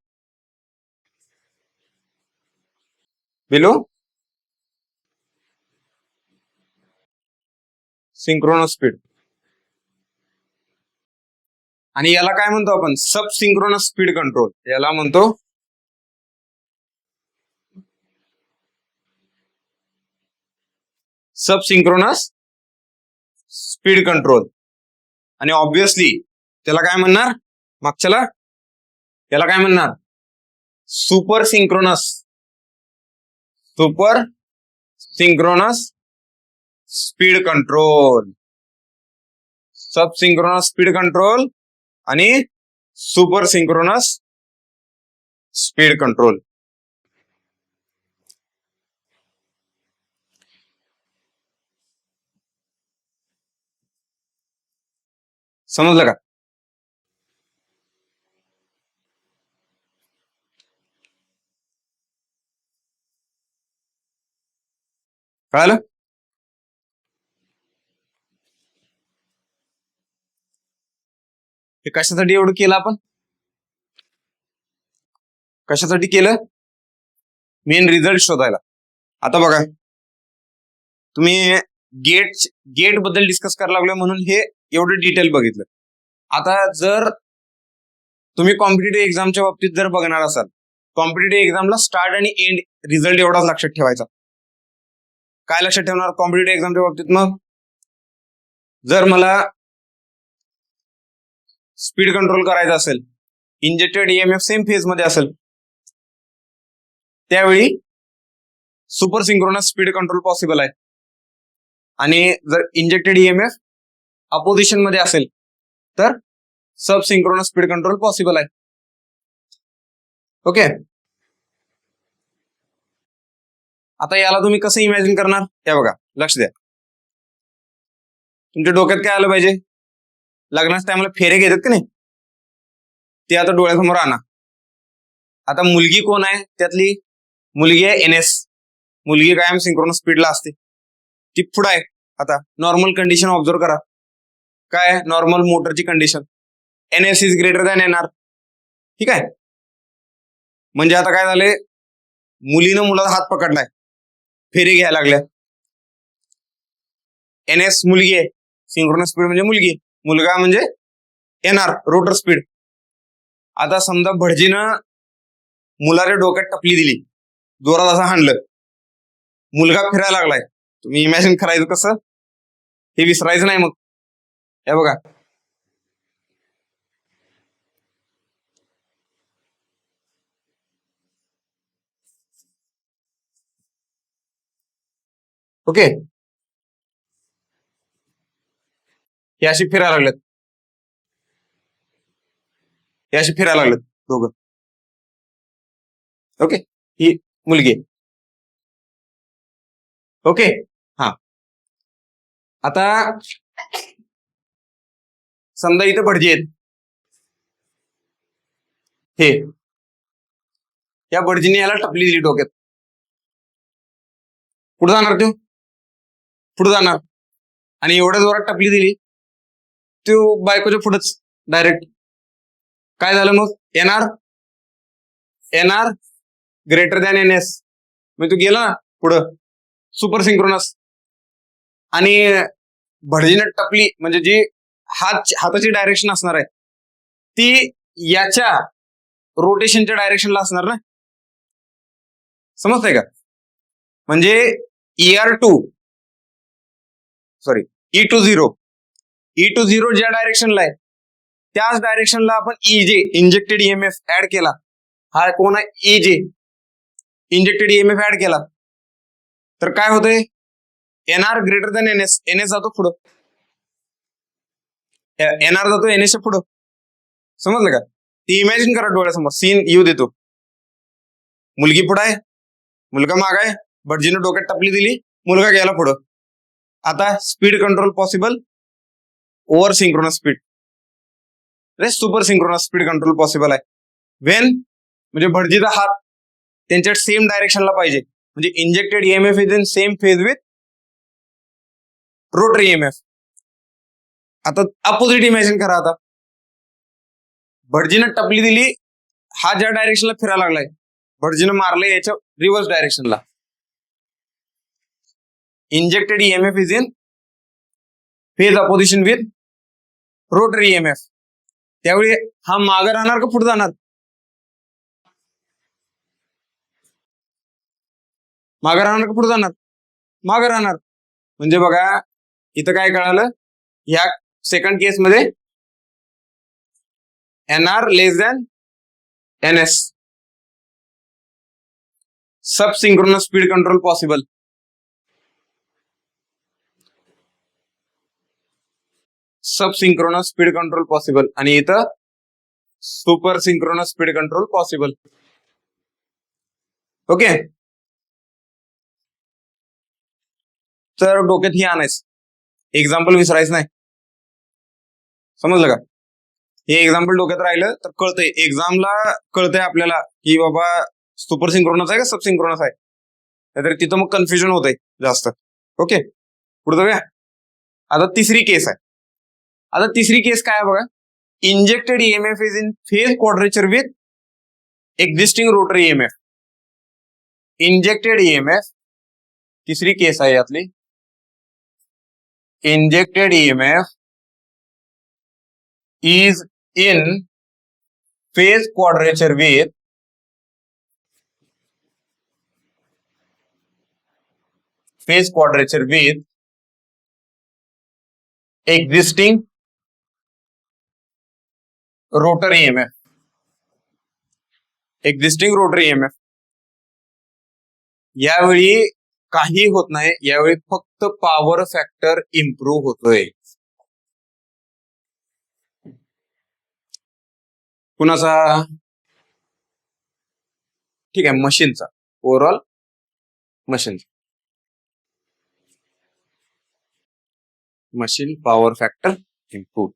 below synchronous speed. आणि याला काय म्हणतो आपण? Sub synchronous speed control. याला म्हणतो सब सिंक्रोनस स्पीड कंट्रोल. आणि ऑब्विसली त्याला काय म्हणणार? मागच्याला याला काय म्हणणार? Super synchronous speed control. Sub synchronous speed control आणि सुपर सिंक्रोनस स्पीड कंट्रोल. समजलं का? कळालं? हे कशासाठी एवढं केलं आपण? कशासाठी केलं? मेन रिझल्ट शोधायला. आता बघा, तुम्ही गेट बद्दल डिस्कस करायला लागलो म्हणून हे एवढं डिटेल बघितलं. आता जर तुम्ही कॉम्पिटेटिव्ह एक्झामच्या बाबतीत जर बघणार असाल, कॉम्पिटेटिव्ह एक्झामला स्टार्ट आणि एंड रिझल्ट एवढाच लक्षात ठेवायचा. काय लक्षात ठेवणार कॉम्पिटेटिव्ह एक्झामच्या बाबतीत? मग जर मला स्पीड कंट्रोल करायचं असेल, इंजेक्टेड ईएमएफ सेम फेज मध्ये असेल, त्यावेळी super synchronous speed control possible आहे. आणि जर इंजेक्टेड ईएमएफ अपोजिशन मध्ये असेल तर सब सिंक्रोनस स्पीड कंट्रोल पॉसिबल आहे. ओके, आता याला तुम्ही कसं इमॅजिन करणार? त्या बघा, लक्ष द्या. तुमच्या डोक्यात काय आलं पाहिजे? लग्नाच्या टायमाला फेरे घेतात की नाही, ते आता डोळ्यासमोर आणा. आता मुलगी कोण आहे? त्यातली मुलगी आहे एनएस. मुलगी कायम सिंक्रोनस स्पीडला असते, ती पुढे आहे. आता नॉर्मल कंडिशन ऑब्झर्व करा. काय नॉर्मल मोटरची condition? NS is greater than NR. ठीक आहे, म्हणजे आता काय झाले, मुलीनं मुलाचा हात पकडलाय, फेरी घ्यायला लागल्या. एनएस मुलगी आहे, सिंक्रोनस स्पीड म्हणजे मुलगी, मुलगा म्हणजे एनआर रोटर स्पीड. आता समजा भटजीनं मुलाच्या डोक्यात टपली दिली, जोरात असं हाणलं, मुलगा फिरायला लागलाय. तुम्ही इमॅजिन करायचं कसं? हे विसरायचं नाही. मग हे बघा, ओके, हे अशी फिरायला लागलेत, हे अशी फिरायला लागलेत दोघं. ओके, ही मुलगी. ओके, हा. आता समजा इथं भटजी आहेत, हे या भटजीने याला टपली दिली डोक्यात. पुढे जाणार तो, पुढे जाणार, आणि एवढ्या जोरात टपली दिली तो बायकोच्या पुढेच डायरेक्ट. काय झालं मग? एनआर ग्रेटर दॅन एनएस, म्हणजे तू गेला ना पुढं सुपर सिंक्रोनस. आणि भटजीने टपली म्हणजे जी हाताची डायरेक्शन असणार आहे ती याच्या रोटेशनच्या डायरेक्शनला असणार ना. समजतंय का? म्हणजे E20 ज्या डायरेक्शनला आहे त्याच डायरेक्शनला आपण EJ इंजेक्टेड ईएमएफ ऍड केला. हा कोण आहे? EJ इंजेक्टेड ईएमएफ ऍड केला तर काय होतंय? NR greater than NS. NS जातो पुढं, एनआर जातो एनएसच्या पुढं. समजलं का? ती इमॅजिन करा डोळ्यासमोर, सीन येऊ देतो. मुलगी पुढं आहे, मुलगा माग आहे, भटजीनं डोक्यात टपली दिली, मुलगा गेला पुढं. आता speed control possible over synchronous speed, super synchronous speed control possible आहे. वेन म्हणजे भटजीचा हात त्यांच्या सेम डायरेक्शनला पाहिजे, म्हणजे injected EMF is in same phase with rotor EMF. आता अपोजिट इमॅजिन करा. आता भटजीनं टपली दिली, हा ज्या डायरेक्शनला फिरायला लागलाय, भटजीनं मारले याच्या रिव्हर्स डायरेक्शनला. Injected EMF is in phase opposition with rotor EMF. त्यावेळी हा मागे राहणार का पुढे जाणार? मागे राहणार का पुढे जाणार? मागे राहणार. म्हणजे बघा इथं काय कळालं, ह्या सेकंड केस मध्ये एनआर लेस दॅन एनएस, सब सिंक्रोनस स्पीड कंट्रोल पॉसिबल. सब सिंक्रोनस स्पीड कंट्रोल पॉसिबल आणि इथं super synchronous speed control possible. Okay, तर डोक्यात ही आणायचं, एक्झाम्पल विसरायचं नाही. समजलं का? हे एक्झाम्पल डोक्यात राहिलं तर कळतंय, एक्झामला कळतंय आपल्याला की बाबा सुपर सिंक्रोनस आहे का सब सिंक्रोनस आहे. नाहीतर तिथं मग कन्फ्युजन होतंय जास्त. ओके, पुढे जाऊया. आता तिसरी केस आहे. आता तिसरी केस काय आहे बघा. Injected EMF is in phase quadrature with existing rotor EMF. Injected EMF तिसरी केस आहे यातली. Injected EMF is in phase quadrature with existing rotor EMF. Existing rotor EMF. यावेळी काही होत नाही, यावेळी फक्त पॉवर फॅक्टर इम्प्रूव्ह होतोय. कुणाचा? ठीक आहे, मशीनचा. ओव्हरऑल मशीनचा. Machine power factor improve.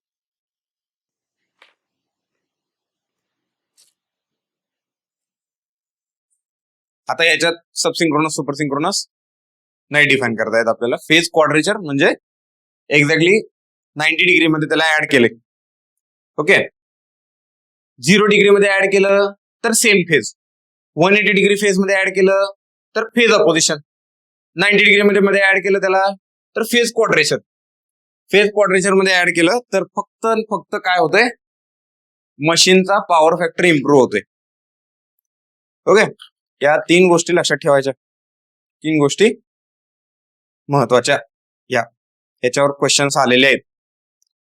आता याच्यात सबसिंक्रोनस सुपरसिंक्रोनस नाही डिफाईन करता येत आपल्याला. फेज क्वाड्रेचर म्हणजे एक्झॅक्टली 90 डिग्री मध्ये त्याला ऍड केले. ओके, 0 डिग्री मध्ये ऍड केलं तर सेम फेज, 180 डिग्री फेज मध्ये ऍड केलं तर फेज अपोजिशन, 90 डिग्री मध्ये ऍड केलं त्याला तर फेज क्वाड्रेचर. फेज क्वाड्रेचर मध्ये ऍड केलं तर फक्त काय होतंय, मशीनचा पॉवर फॅक्टर इम्प्रूव्ह होतोय. ओके, या 3 गोष्टी लक्षात ठेवायच्या. 3 गोष्टी महत्वाच्या. याच्यावर क्वेश्चन्स आलेले आहेत.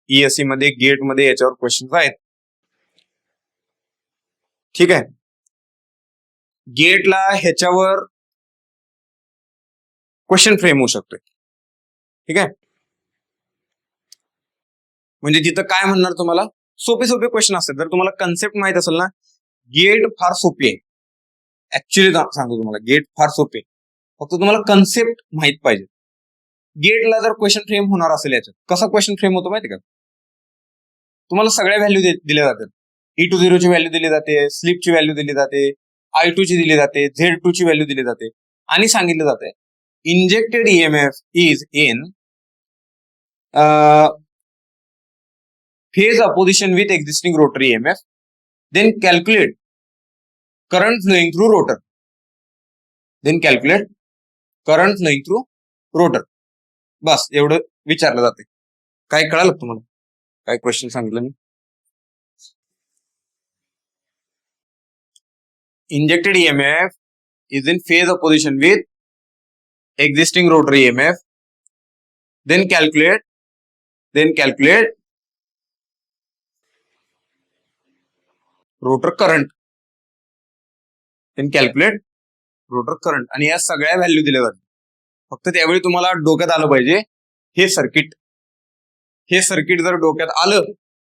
ईएससी मध्ये, गेट मध्ये याच्यावर क्वेश्चन्स आहेत. ठीक आहे, गेटला ह्याच्यावर क्वेश्चन फ्रेम होऊ शकतोय. ठीक आहे, म्हणजे तिथं काय म्हणणार तुम्हाला, सोपे क्वेश्चन असतात. जर तुम्हाला कन्सेप्ट माहित असेल ना, गेट फार सोपी आहे. ऍक्च्युली सांगतो तुम्हाला, गेट फार सोपे. फक्त तुम्हाला कन्सेप्ट माहित पाहिजे. गेटला जर क्वेश्चन फ्रेम होणार असेल, याच्यात कसा क्वेश्चन फ्रेम होतो माहिती का, तुम्हाला सगळ्या व्हॅल्यू दिल्या जातात. E20 ची व्हॅल्यू दिली जाते, स्लिपची व्हॅल्यू दिली जाते, I2 ची दिली जाते, Z2 ची व्हॅल्यू दिली जाते, आणि सांगितलं जाते injected EMF is in phase opposition with existing rotor EMF. Then calculate current flowing through rotor. बस एवढं विचारलं जाते. काय कळालं तुम्हाला? काय क्वेश्चन सांगितलं मी? Injected EMF is in phase opposition with existing rotor EMF. Then calculate rotor current. आणि या सगळ्या व्हॅल्यू दिल्या जातात. फक्त त्यावेळी तुम्हाला डोक्यात आलं पाहिजे हे सर्किट जर डोक्यात आलं,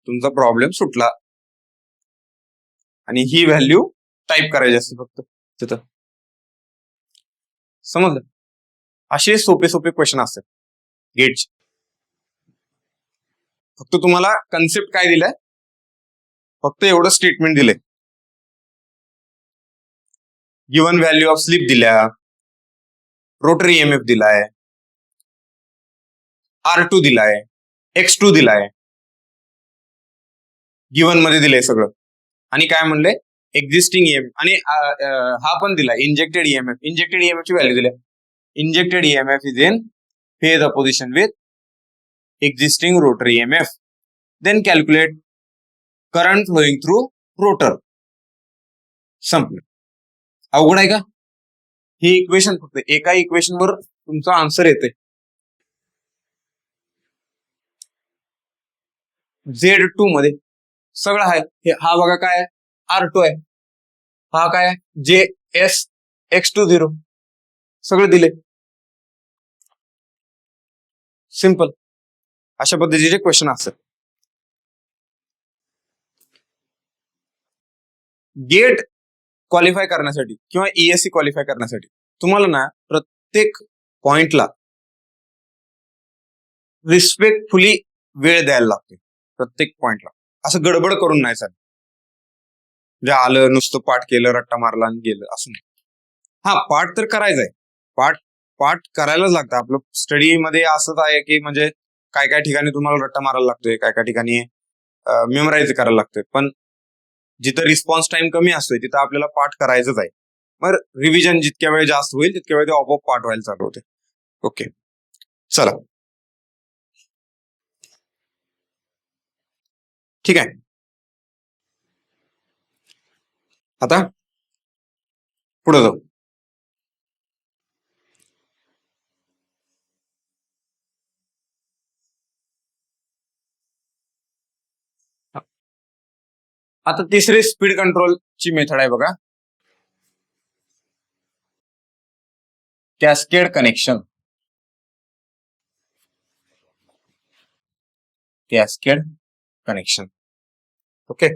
तुमचा प्रॉब्लेम सुटला. आणि ही व्हॅल्यू टाईप करायची असते फक्त तिथं. समजलं? असे सोपे क्वेश्चन असतात गेटचे. फक्त तुम्हाला कन्सेप्ट काय दिलाय, फक्त एवढं स्टेटमेंट दिलंय. गिवन व्हॅल्यू ऑफ स्लिप दिल्या, रोटरी ईएमएफ दिलाय, R2 दिलाय, X2 दिलाय, गिवन मध्ये दिलंय सगळं. आणि काय म्हणले, एक्झिस्टिंग ईएमएफ. आणि हा पण दिला इंजेक्टेड ईएमएफ. इंजेक्टेड ईएमएफ ची व्हॅल्यू दिल्या. Injected EMF is in phase opposition with existing rotor EMF. Then calculate current flowing through rotor. संपलं. अवघड आहे का? ही इक्वेशन फक्त एका इक्वेशनवर तुमचा आन्सर येते. Z2 मध्ये सगळं आहे. हा बघा काय आहे, R2 आहे. हा काय आहे, JS X20. सगळं दिले. सिंपल. अशा पद्धतीचे क्वेश्चन असतात. गेट क्वालिफाय करण्यासाठी किंवा ईएससी क्वालिफाय करण्यासाठी तुम्हाला ना प्रत्येक पॉइंटला रिस्पेक्टफुली वेळ द्यायला लागते. प्रत्येक पॉइंटला असं गडबड करून नाही चालेल. म्हणजे आलं नुसतं पाठ केलं, रट्टा मारला आणि गेलं असं नाही. हा, पाठ तर करायचा आहे. पाठ पाठ करायलाच लागतं. आपलं स्टडीमध्ये असंच आहे की म्हणजे काय काय ठिकाणी तुम्हाला रट्टा मारायला लागतोय, काय काय ठिकाणी मेमराईज करायला लागतोय, पण जिथं रिस्पॉन्स टाइम कमी असतोय तिथं आपल्याला पाठ करायचंच आहे. मग रिव्हिजन जितक्या वेळ जास्त होईल तितक्या वेळ ते आपोआप पाठ व्हायला चालू होते. ओके, चला ठीक आहे. आता पुढे जाऊ. आता तिसरी स्पीड कंट्रोलची मेथड आहे बघा, cascade connection. Cascade connection. Okay,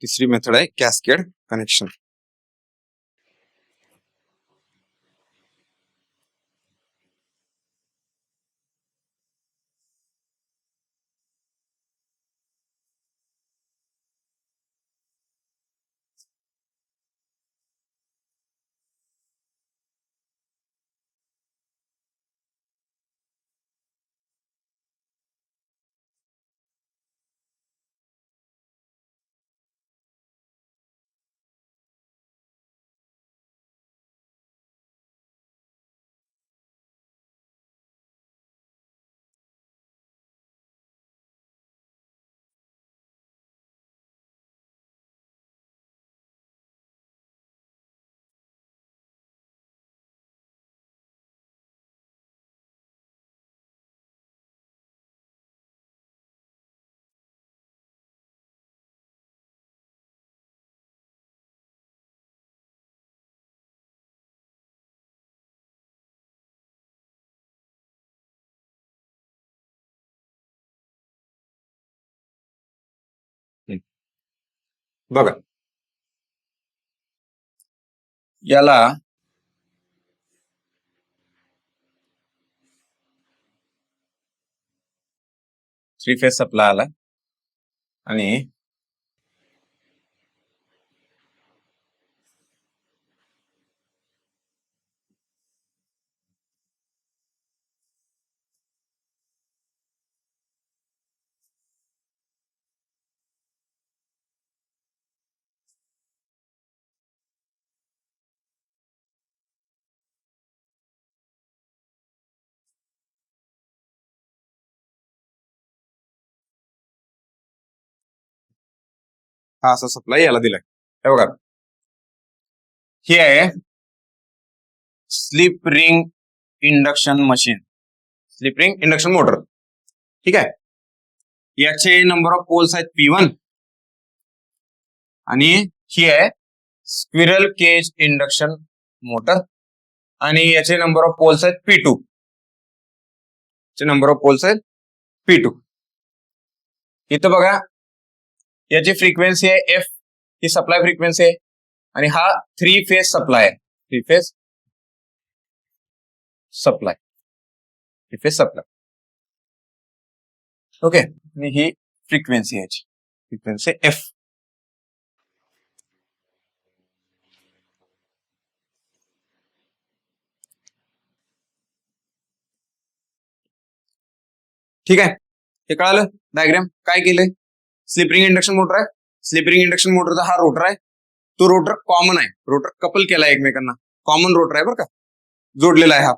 तिसरी मेथड आहे कॅस्केड कनेक्शन. बघा, याला थ्री फेज सप्लाय आला आणि हा असा सप्लाय याला दिलाय. हे बघा, ही आहे slip ring induction machine, slip ring induction motor. ठीक आहे, याचे नंबर ऑफ पोल्स आहेत P1 आणि ही आहे स्क्विरल केज इंडक्शन मोटर आणि याचे नंबर ऑफ पोल्स आहेत P2. नंबर ऑफ पोल्स आहेत P2. इथं बघा, याची फ्रिक्वेन्सी आहे F, ही सप्लाय फ्रिक्वेन्सी आहे आणि हा थ्री फेज सप्लाय आहे. Three phase supply, three phase supply. Okay, आणि ही फ्रिक्वेन्सी आहे, फ्रिक्वेन्सी F. ठीक आहे, हे कळालं. डायग्राम काय केलंय, स्लिप रिंग इंडक्शन मोटर आहे. स्लिप रिंग इंडक्शन मोटरचा हा रोटर आहे, तो रोटर कॉमन आहे, रोटर कपल केला एकमेकांना, कॉमन रोटर आहे बरं का, जोडलेला आहे हा.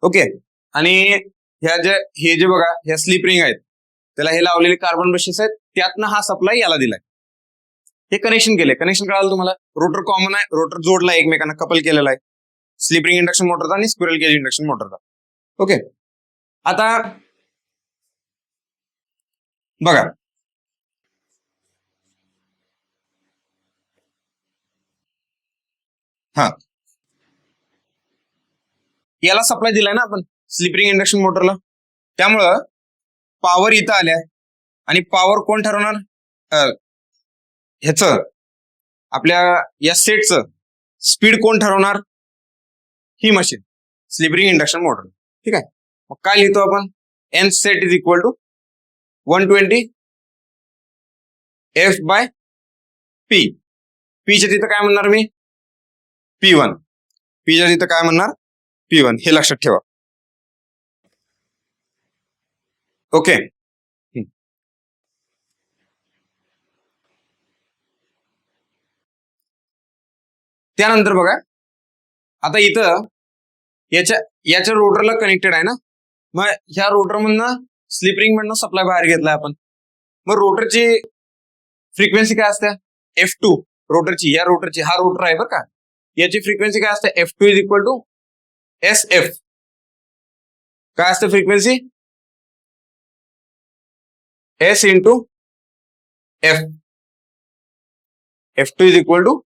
ओके, आणि हे जे बघा, ह्या स्लिप रिंग आहेत, त्याला हे लावलेले कार्बन ब्रशेस आहेत, त्यातनं हा सप्लाय याला दिलाय. हे कनेक्शन केले, कनेक्शन कळालं तुम्हाला. रोटर कॉमन आहे, रोटर जोडला एकमेकांना, कपल केलेला आहे, स्लिप रिंग इंडक्शन मोटरचा आणि स्क्विरल केज इंडक्शन मोटरचा. ओके, आता बघा, हा याला सप्लाय दिलाय ना आपण स्लिप रिंग इंडक्शन मोटरला, त्यामुळं पॉवर इथं आल्या आणि पॉवर कोण ठरवणार, ह्याच आपल्या या सेटचं स्पीड कोण ठरवणार, ही machine, slip ring induction motor. ठीक आहे, मग काय लिहितो आपण, N set is equal to 120 F by P. पीच्या तिथं काय म्हणणार मी P1, पीच्या तिथं काय म्हणणार P1, हे लक्षात ठेवा. ओके. त्यानंतर बघा आता इथं याच्या रोटरला कनेक्टेड आहे ना, मग ह्या रोटर मधनं स्लिप रिंग मधनं सप्लाय बाहेर घेतलाय आपण. मग रोटरची फ्रिक्वेन्सी काय असते F2, रोटरची, या रोटरची, हा रोटर आहे बरं का, याची फ्रिक्वेन्सी काय असते F2 is equal to SF. काय असते frequency S into F, F2 is equal to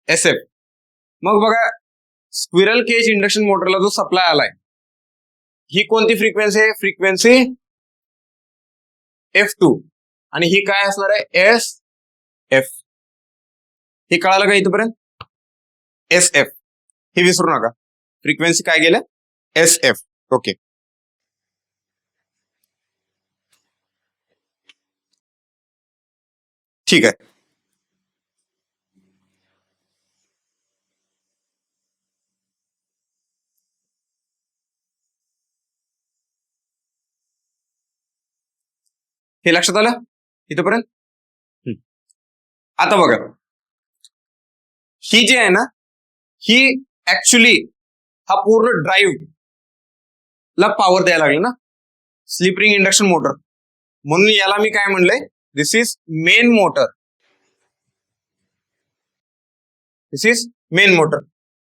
SF. मग बघा स्क्विरल केज इंडक्शन मोटरला जो सप्लाय आलाय ही कोणती फ्रिक्वेन्सी आहे, फ्रिक्वेन्सी F2, आणि ही काय असणार आहे SF. हे कळालं का इथपर्यंत, SF, हे विसरू नका, फ्रिक्वेन्सी काय गेल्या SF. ओके. ठीक आहे. हे लक्षात आलं इथपर्यंत. आता बघा ही जी आहे ना, ही ऍक्च्युली हा पूर्ण ड्राईव्ह ला पॉवर द्यायला लागली ना, स्लिप रिंग इंडक्शन मोटर, म्हणून याला मी काय म्हणलंय, this is main motor, this is main motor.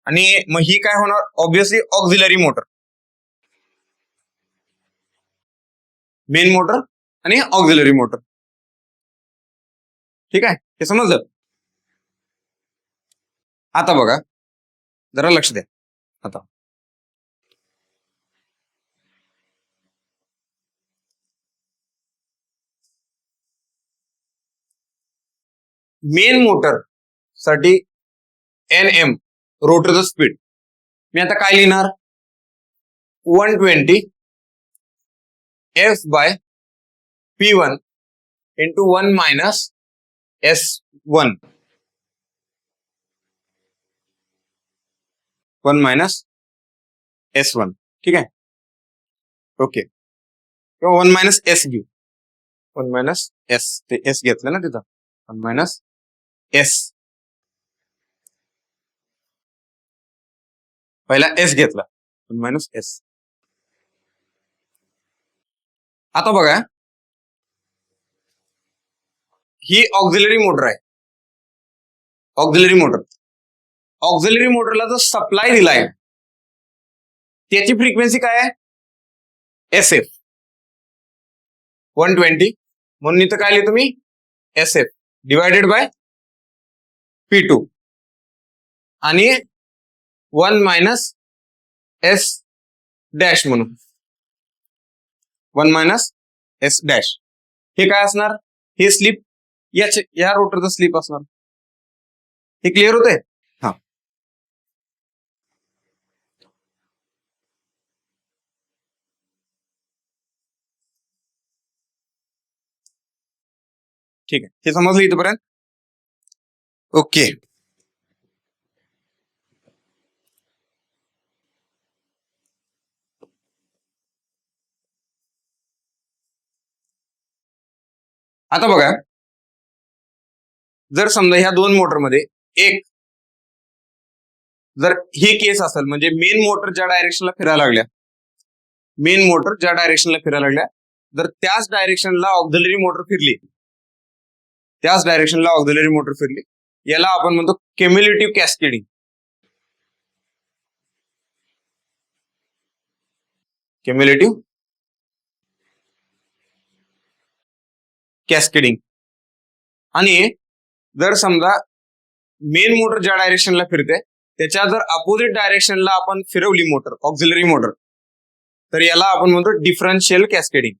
आणि मग ही काय होणार, obviously auxiliary motor, main motor आणि ऑक्झिलरी मोटर. ठीक आहे, हे समजलं. आता बघा जरा लक्ष द्या. आता मेन मोटर साठी NM रोटरचं स्पीड मी आता काय लिहिणार, 120 F by P1 into 1 minus S1, 1 minus S1. ठीक आहे. ओके, किंवा 1 मायनस S घेऊ, 1 मायनस S, ते S घेतलं ना तिथं, 1 मायनस S, पहिला S घेतला, 1 मायनस S. आता बघा ही ऑक्झिलरी मोटर आहे, ऑक्झिलरी मोटर, ऑक्झिलरी मोटरला जो सप्लाय दिलाय त्याची फ्रिक्वेन्सी काय आहे SF, 120, म्हणून इथं काय लिहितो मी SF डिवायडेड बाय P2 आणि 1 मायनस S डॅश, म्हणून 1 मायनस S डॅश. हे काय असणार, हे स्लिप, या रोटरचं स्लिप असणार. हे क्लिअर होतंय. हा, ठीक आहे, हे समजलं इथपर्यंत. ओके. आता बघा जर समजा ह्या दोन मोटरमध्ये एक जर ही केस असेल, म्हणजे मेन मोटर ज्या डायरेक्शनला फिरायला लागल्या, मेन मोटर ज्या डायरेक्शनला फिरायला लागल्या, जर त्याच डायरेक्शनला ऑक्झिलरी मोटर फिरली, त्याच डायरेक्शनला ऑक्झिलरी मोटर फिरली, याला आपण म्हणतो क्युम्युलेटिव्ह कॅस्केडिंग. Cumulative cascading. आणि जर समजा मेन मोटर ज्या डायरेक्शनला फिरते त्याच्या जर अपोजिट डायरेक्शनला आपण फिरवली मोटर, ऑक्झिलरी मोटर, तर याला आपण म्हणतो differential cascading.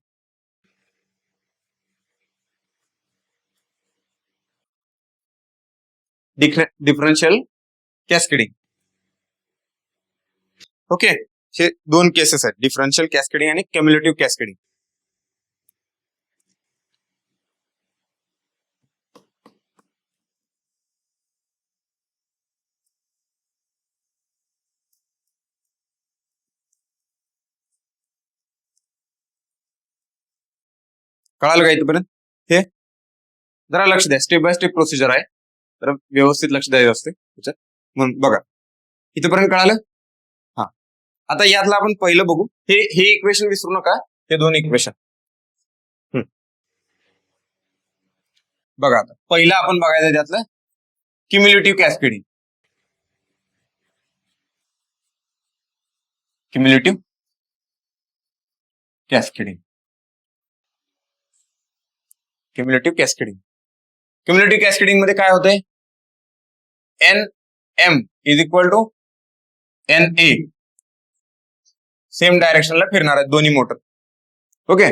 Differential cascading. Okay, हे दोन केसेस आहेत, डिफरन्शियल कॅस्केडिंग आणि क्युम्युलेटिव्ह कॅस्केडिंग. कळालं का इथपर्यंत? हे जरा लक्ष द्या, स्टेप बाय स्टेप प्रोसिजर आहे, तर व्यवस्थित लक्ष द्यायचं असते त्याच्यात. म्हणून बघा इथपर्यंत कळालं. हा, आता यातलं आपण पहिलं बघू. हे इक्वेशन विसरू नका, हे दोन इक्वेशन. बघा आता पहिलं आपण बघायचं त्यातलं cumulative cascading. Cumulative cascading. Cumulative cascading. Cumulative cascading मध्ये काय होतंय? N M is equal to N A, same डायरेक्शनला फिरणार आहेत दोन्ही मोटर. ओके,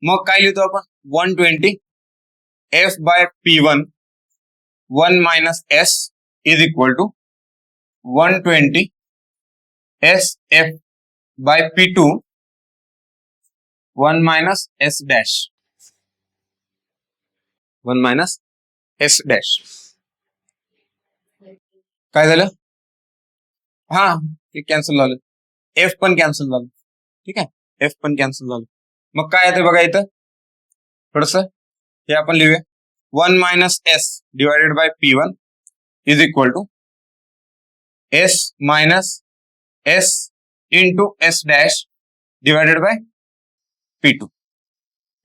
मग काय लिहितो आपण? 120 F by P1 1 minus S is equal to 120 S F by P2 1 minus S dash, 1 minus S dash. काय झालं? हा, ते कॅन्सल झालं, एफ पण कॅन्सल झालं. ठीक आहे, एफ पण कॅन्सल झालं. मग काय येते बघा इथं, थोडस हे आपण लिहूया. 1 minus S divided by P1 is equal to S minus S into S dash divided by P2,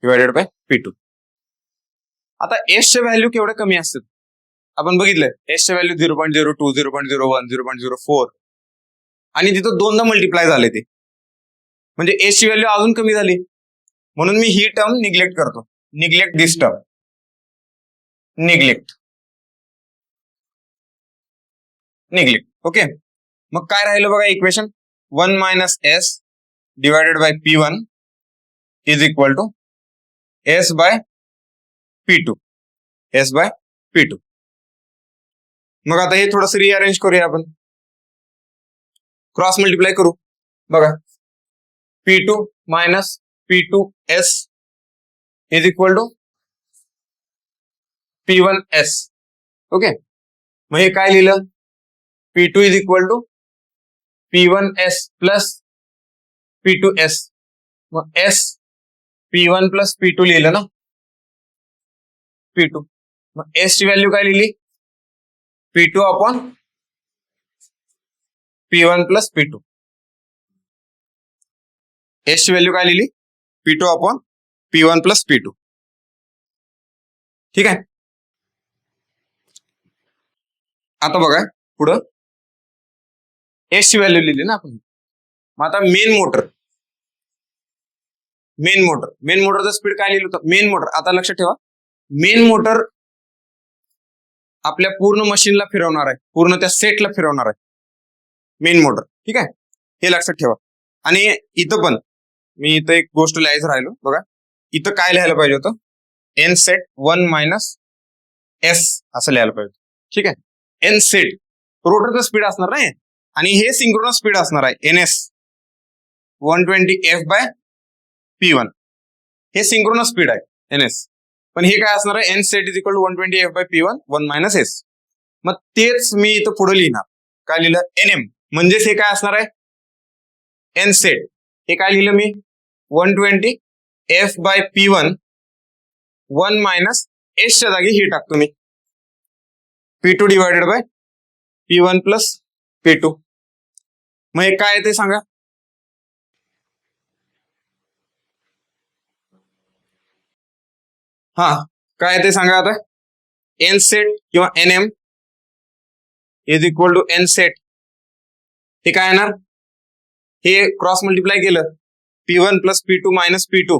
divided by P2. आता एस चे व्हॅल्यू केवढे कमी असतात आपण बघितलं. एस चे व्हॅल्यू 0.02, 0.01, 0.04 आणि तिथं दोनदा मल्टिप्लाय झाले ते, म्हणजे एस ची व्हॅल्यू अजून कमी झाली. म्हणून मी ही टर्म निग्लेक्ट करतो. Neglect this term, neglect, neglect. Okay, मग काय राहिलं बघा equation? 1 minus S divided by P1 is equal to S by P2, S by P2. मग आता हे थोडंसं रिअरेंज करूया आपण, क्रॉस मल्टिप्लाय करू. बघा P2 minus P2s is equal to P1s. Okay, मग हे काय लिहिलं? P2 is equal to P1s plus P2s. मग s P1 प्लस P2 लिहिलं ना, P2. मग s ची व्हॅल्यू काय लिहिली? P2 upon P1 plus P2. s ची व्हॅल्यू काय लिहिली? P2 upon P1 plus P2. ठीक आहे. आता बघा पुढं एस ची व्हॅल्यू लिहिली ना आपण. मग आता मेन मोटर, मेन मोटरचं स्पीड काय लिहिलं होतं? मेन मोटर, आता लक्षात ठेवा, मेन मोटर आपल्या पूर्ण मशीनला फिरवणार आहे, पूर्ण त्या सेटला फिरवणार आहे मेन मोटर. ठीक आहे, हे लक्षात ठेवा. आणि इथं पण मी इथं एक गोष्ट लिहायचं राहिलो बघा. इथं काय लिहायला पाहिजे होतं? एन सेट 1 मायनस एस असं लिहायला पाहिजे. ठीक आहे, एन सेट रोटरचं स्पीड असणार नाही, आणि हे सिंक्रोनस स्पीड असणार आहे NS 120 एफ बाय P1. हे सिंक्रोनस स्पीड आहे NS, पण हे काय असणार आहे? N set is equal to 120 F by P1 1 minus S. मग तेच मी इथं पुढे लिहिणार. काय लिहिलं? NM, म्हणजेच हे काय असणार आहे? N set. हे काय लिहिलं मी? 120 F by P1 1 minus S च्या जागी हे टाकतो मी P2 divided by P1 plus P2. मग हे काय आहे ते सांगा. हा, काय आहे ते सांगा आता. एन सेट किंवा NM is equal to N set. हे काय येणार? हे क्रॉस मल्टिप्लाय केलं P1 plus P2 minus P2,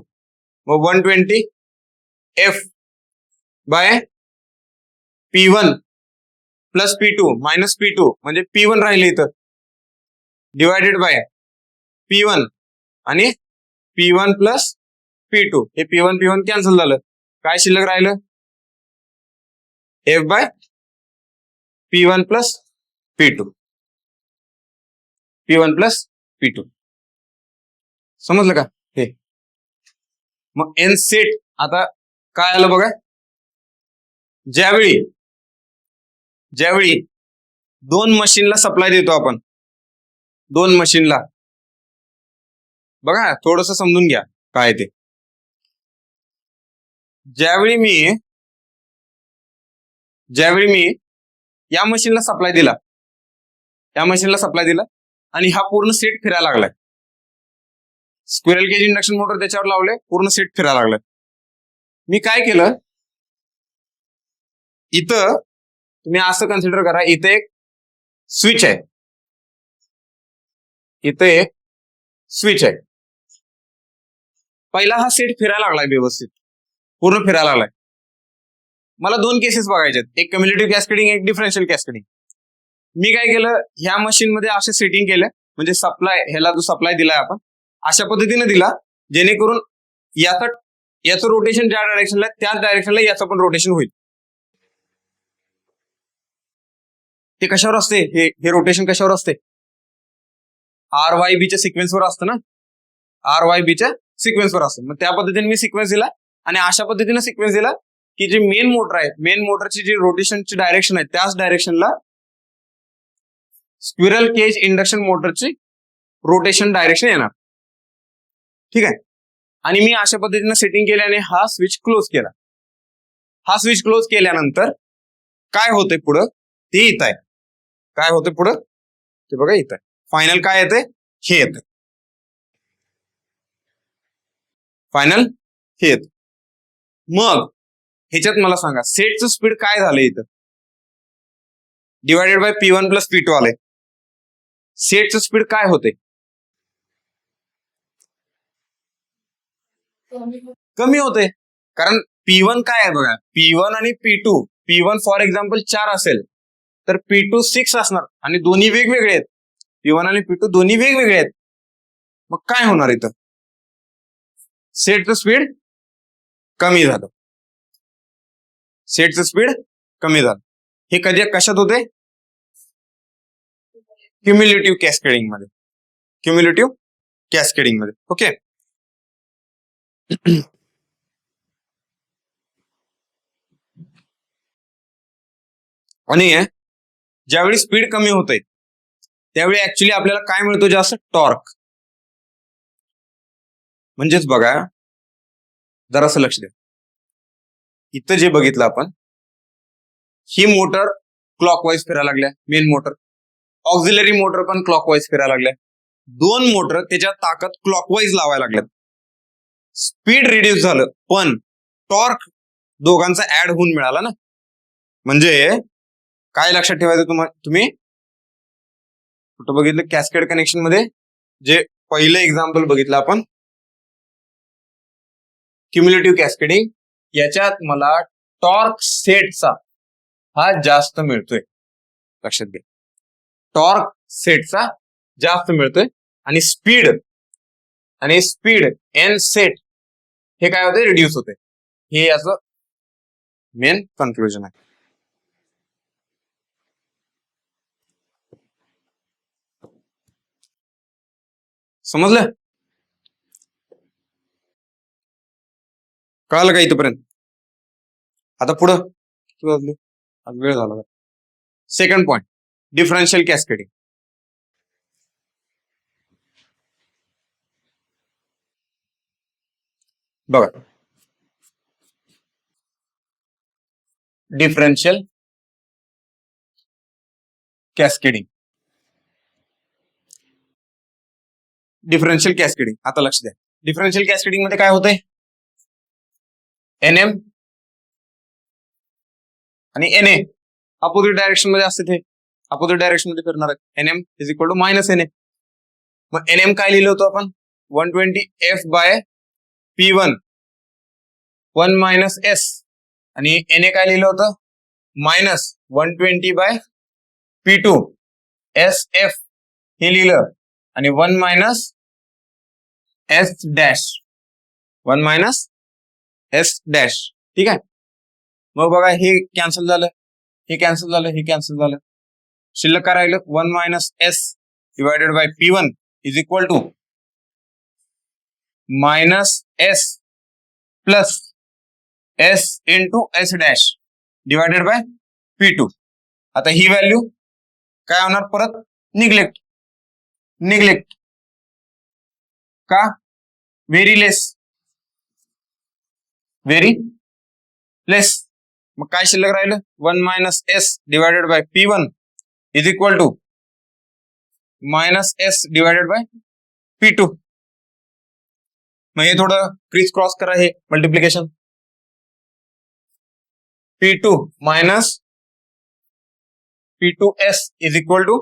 मग 120 F by P1 plus P2 minus P2, म्हणजे P1 राहिले इथं, डिवायडेड बाय P1 आणि P1 प्लस P2. हे P1 कॅन्सल झालं. काय शिल्लक राहिलं? F by P1 plus P2, P1 plus P2. समजलं का हे? मग एन सेट आता काय आलं बघा. ज्यावेळी दोन मशीनला सप्लाय देतो आपण, दोन मशीनला, बघा थोडस समजून घ्या काय ते. ज्यावेळी मी या मशीनला सप्लाय दिला, आणि हा पूर्ण सेट फिरायला लागलाय, स्क्विरल केज इंडक्शन मोटर त्याच्यावर लावले, पूर्ण सेट फिरायला लागलाय. मी काय केलं, इथं तुम्ही असं कन्सिडर करा, इथे एक स्विच आहे, पहिला हा सेट फिरायला लागलाय, व्यवस्थित पूर्ण फिरायला लागलाय. मला दोन केसेस बघायचे आहेत, एक कम्युलेटिव्ह कॅस्केडिंग, एक डिफरन्शियल कॅस्केडिंग. मी काय केलं, ह्या मशीन मध्ये असे सेटिंग केलं, म्हणजे ह्याला जो सप्लाय दिलाय आपण अशा पद्धतीने दिला, जेणेकरून याचं रोटेशन ज्या डायरेक्शनला आहे त्याच डायरेक्शनला याचं पण रोटेशन होईल. ते कशावर असते, हे रोटेशन कशावर असते, RYB च्या सिक्वेन्सवर असतं ना, RYB च्या सिक्वेन्सवर असतं. मग त्या पद्धतीने मी सिक्वेन्स दिला, आणि अशा पद्धतीने सिक्वेन्स दिला की जे मेन मोटर आहे, मेन मोटरची जी रोटेशनची डायरेक्शन आहे त्याच डायरेक्शनला स्क्विरल केज इंडक्शन मोटरची रोटेशन डायरेक्शन येणार. ठीक आहे. आणि मी अशा पद्धतीने सेटिंग केल्याने हा स्विच क्लोज केला. हा स्विच क्लोज केल्यानंतर काय होतंय पुढं ते येत आहे. काय होतंय पुढं ते बघा, येत आहे. फायनल काय येते, हे येते. फायनल हे येत. मग ह्याच्यात मला सांगा, सेटचं स्पीड काय झालंय इथं, divided by P1 plus P2 आले. सेटचं स्पीड काय होते, कमी होते. कारण P1 काय आहे बघा, P1 आणि P1 फॉर एक्झाम्पल 4 असेल तर P2 6 असणार, आणि दोन्ही वेगवेगळे आहेत. P1 आणि P2 दोन्ही वेगवेगळे आहेत. मग काय होणार इथं, सेटचं स्पीड कमी झालं. हे कधी कशात होते, क्युम्युलेटिव्ह कॅस्केडिंग मध्ये. ओके. आणि ज्यावेळी स्पीड कमी होते त्यावेळी ऍक्च्युली आपल्याला काय मिळतो, जास्त टॉर्क. म्हणजेच बघा, जरासं लक्ष द्या, इथं जे बघितलं आपण, ही मोटर क्लॉकवाईज फिरायला लागल्या, मेन मोटर, ऑक्झिलरी मोटर पण क्लॉकवाईज फिरायला लागल्या. दोन मोटर त्याच्यात ताकद क्लॉकवाईज लावायला लागल्यात. स्पीड रिड्यूस झालं, पण टॉर्क दोघांचा ऍड होऊन मिळाला ना. म्हणजे काय लक्षात ठेवायचं तुम्ही कुठं बघितलं, कॅस्केड कनेक्शन मध्ये जे पहिलं एक्झाम्पल बघितलं आपण, क्युम्युलेटिव्ह कॅस्केडिंग, याच्यात मला टॉर्क सेटचा हा जास्त मिळतोय. लक्षात घ्या, टॉर्क सेटचा जास्त मिळतोय, आणि स्पीड एन सेट हे काय होते, रिड्यूस होते. हे याचं मेन कन्क्लुजन आहे. समजलं, कळालं का इथपर्यंत? आता पुढं वेळ झाला. Second point, differential cascading. बघा, डिफरन्शियल कॅस्केडिंग, आता लक्ष द्या. डिफरन्शियल कॅस्केडिंग मध्ये काय होतंय, NM आणि NA अपोजिट डायरेक्शन मध्ये असते, ते अपोजिट डायरेक्शन मध्ये करणार आहेत. NM is equal to minus NA. मग NM काय लिहिलं होतं आपण, 120F by P1 1 minus S, आणि NA काय लिहिलं होतं, मायनस 120 बाय P2 SF हे लिहिलं, आणि 1 minus S dash, 1 minus S dash. ठीक आहे. मग बघा, हे कॅन्सल झालं, हे कॅन्सल झालं, शिल्लक काय राहिलं, 1 minus S divided by P1 is equal to minus S plus S into S dash divided by P2. आता ही व्हॅल्यू काय होणार, परत निग्लेक्ट का, व्हेरी लेस, मग काय शिल्लक राहिलं 1 minus S divided by P1 is equal to minus S divided by P2. मग हे थोडं क्रिस क्रॉस करा, हे multiplication P2 minus P2S is equal to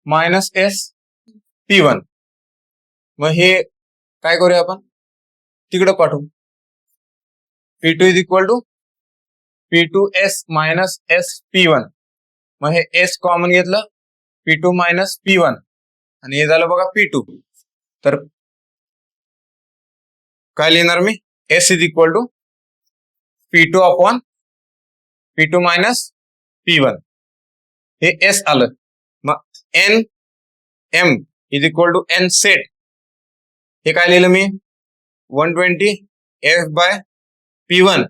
minus S P1. मग हे काय करूया आपण, तिकडं पाठवू. P2 is equal to P2S minus S P1. मग हे S कॉमन घेतलं, P2 मायनस P1 आणि हे झालं बघा P2. तर काय लिहिणार मी, S is equal to P2 upon P2 minus P1. हे S आलं. मग N M is equal to N set, हे काय लिहिलं मी 120 F by P1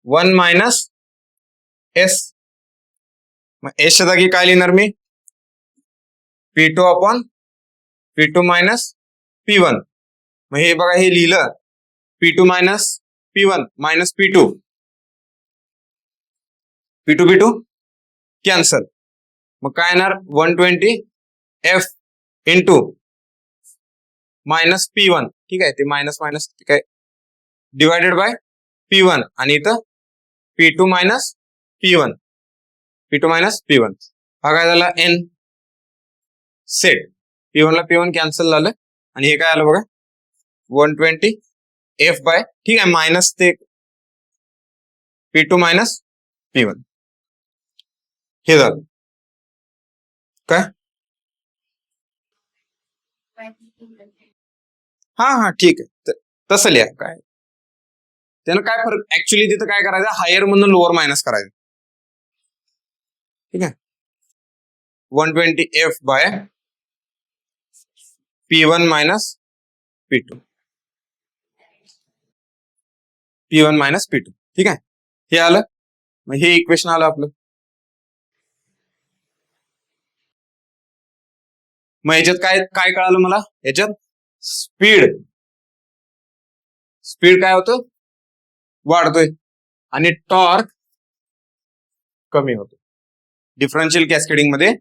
1 minus S. मग S च्या जागी काय लिहिणार मी P2 upon P2 minus P1. मग हे बघा, हे लिहिलं P2 minus P1 minus P2 P2 cancel. मग काय येणार 120 F इंटू मायनस P1, ठीक आहे, ते मायनस मायनस ठीक आहे, डिवायडेड बाय P1 आणि इथं P2 मायनस P1 हा काय झाला N सेट. P1 ला P1 कॅन्सल झालं आणि हे काय आलं बघा 120 F बाय, ठीक आहे, मायनस ते P2 मायनस P1 हे झालं. काय हा ठीक आहे, तसं लिहा. काय त्यानं काय फरक, ऍक्च्युली तिथं काय करायचं, हायर म्हणून लोअर मायनस करायचं, ठीक आहे. 120 F by P1 minus P1 minus P2, ठीक आहे, हे आलं. मग हे इक्वेशन आलं आपलं. मग याच्यात काय काय कळालं मला, याच्यात स्पीड काय होतं, वाढतोय आणि टॉर्क कमी होतो. डिफरन्शियल कॅस्केडिंग मध्ये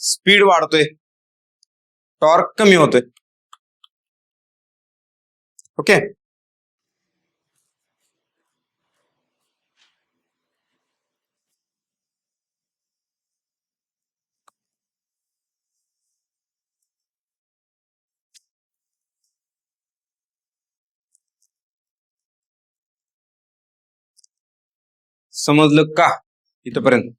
स्पीड वाढतोय, टॉर्क कमी होतोय. ओके, समजलं का इथपर्यंत?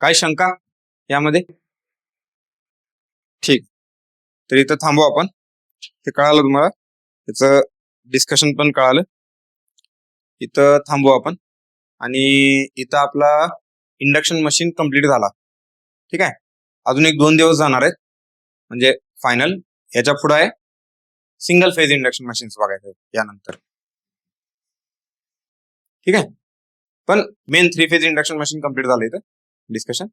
काय शंका यामध्ये? ठीक, तर इथं थांबू आपण. ते कळालं तुम्हाला, त्याचं डिस्कशन पण कळालं. इथं थांबू आपण आणि इथं आपला इंडक्शन मशीन कंप्लीट झाला, ठीक आहे. अजून 1-2 दिवस जाणार आहेत म्हणजे फायनल. ह्याच्या पुढे आहे सिंगल फेज इंडक्शन मशीन्स बघायचं यानंतर, ठीक आहे. पण main 3 phase induction machine complete झालं इथं डिस्कशन.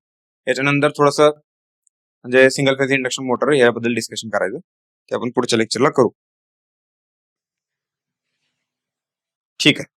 याच्यानंतर थोडस म्हणजे सिंगल फेज इंडक्शन मोटर याबद्दल डिस्कशन करायचं, ते आपण पुढच्या लेक्चरला करू, ठीक आहे.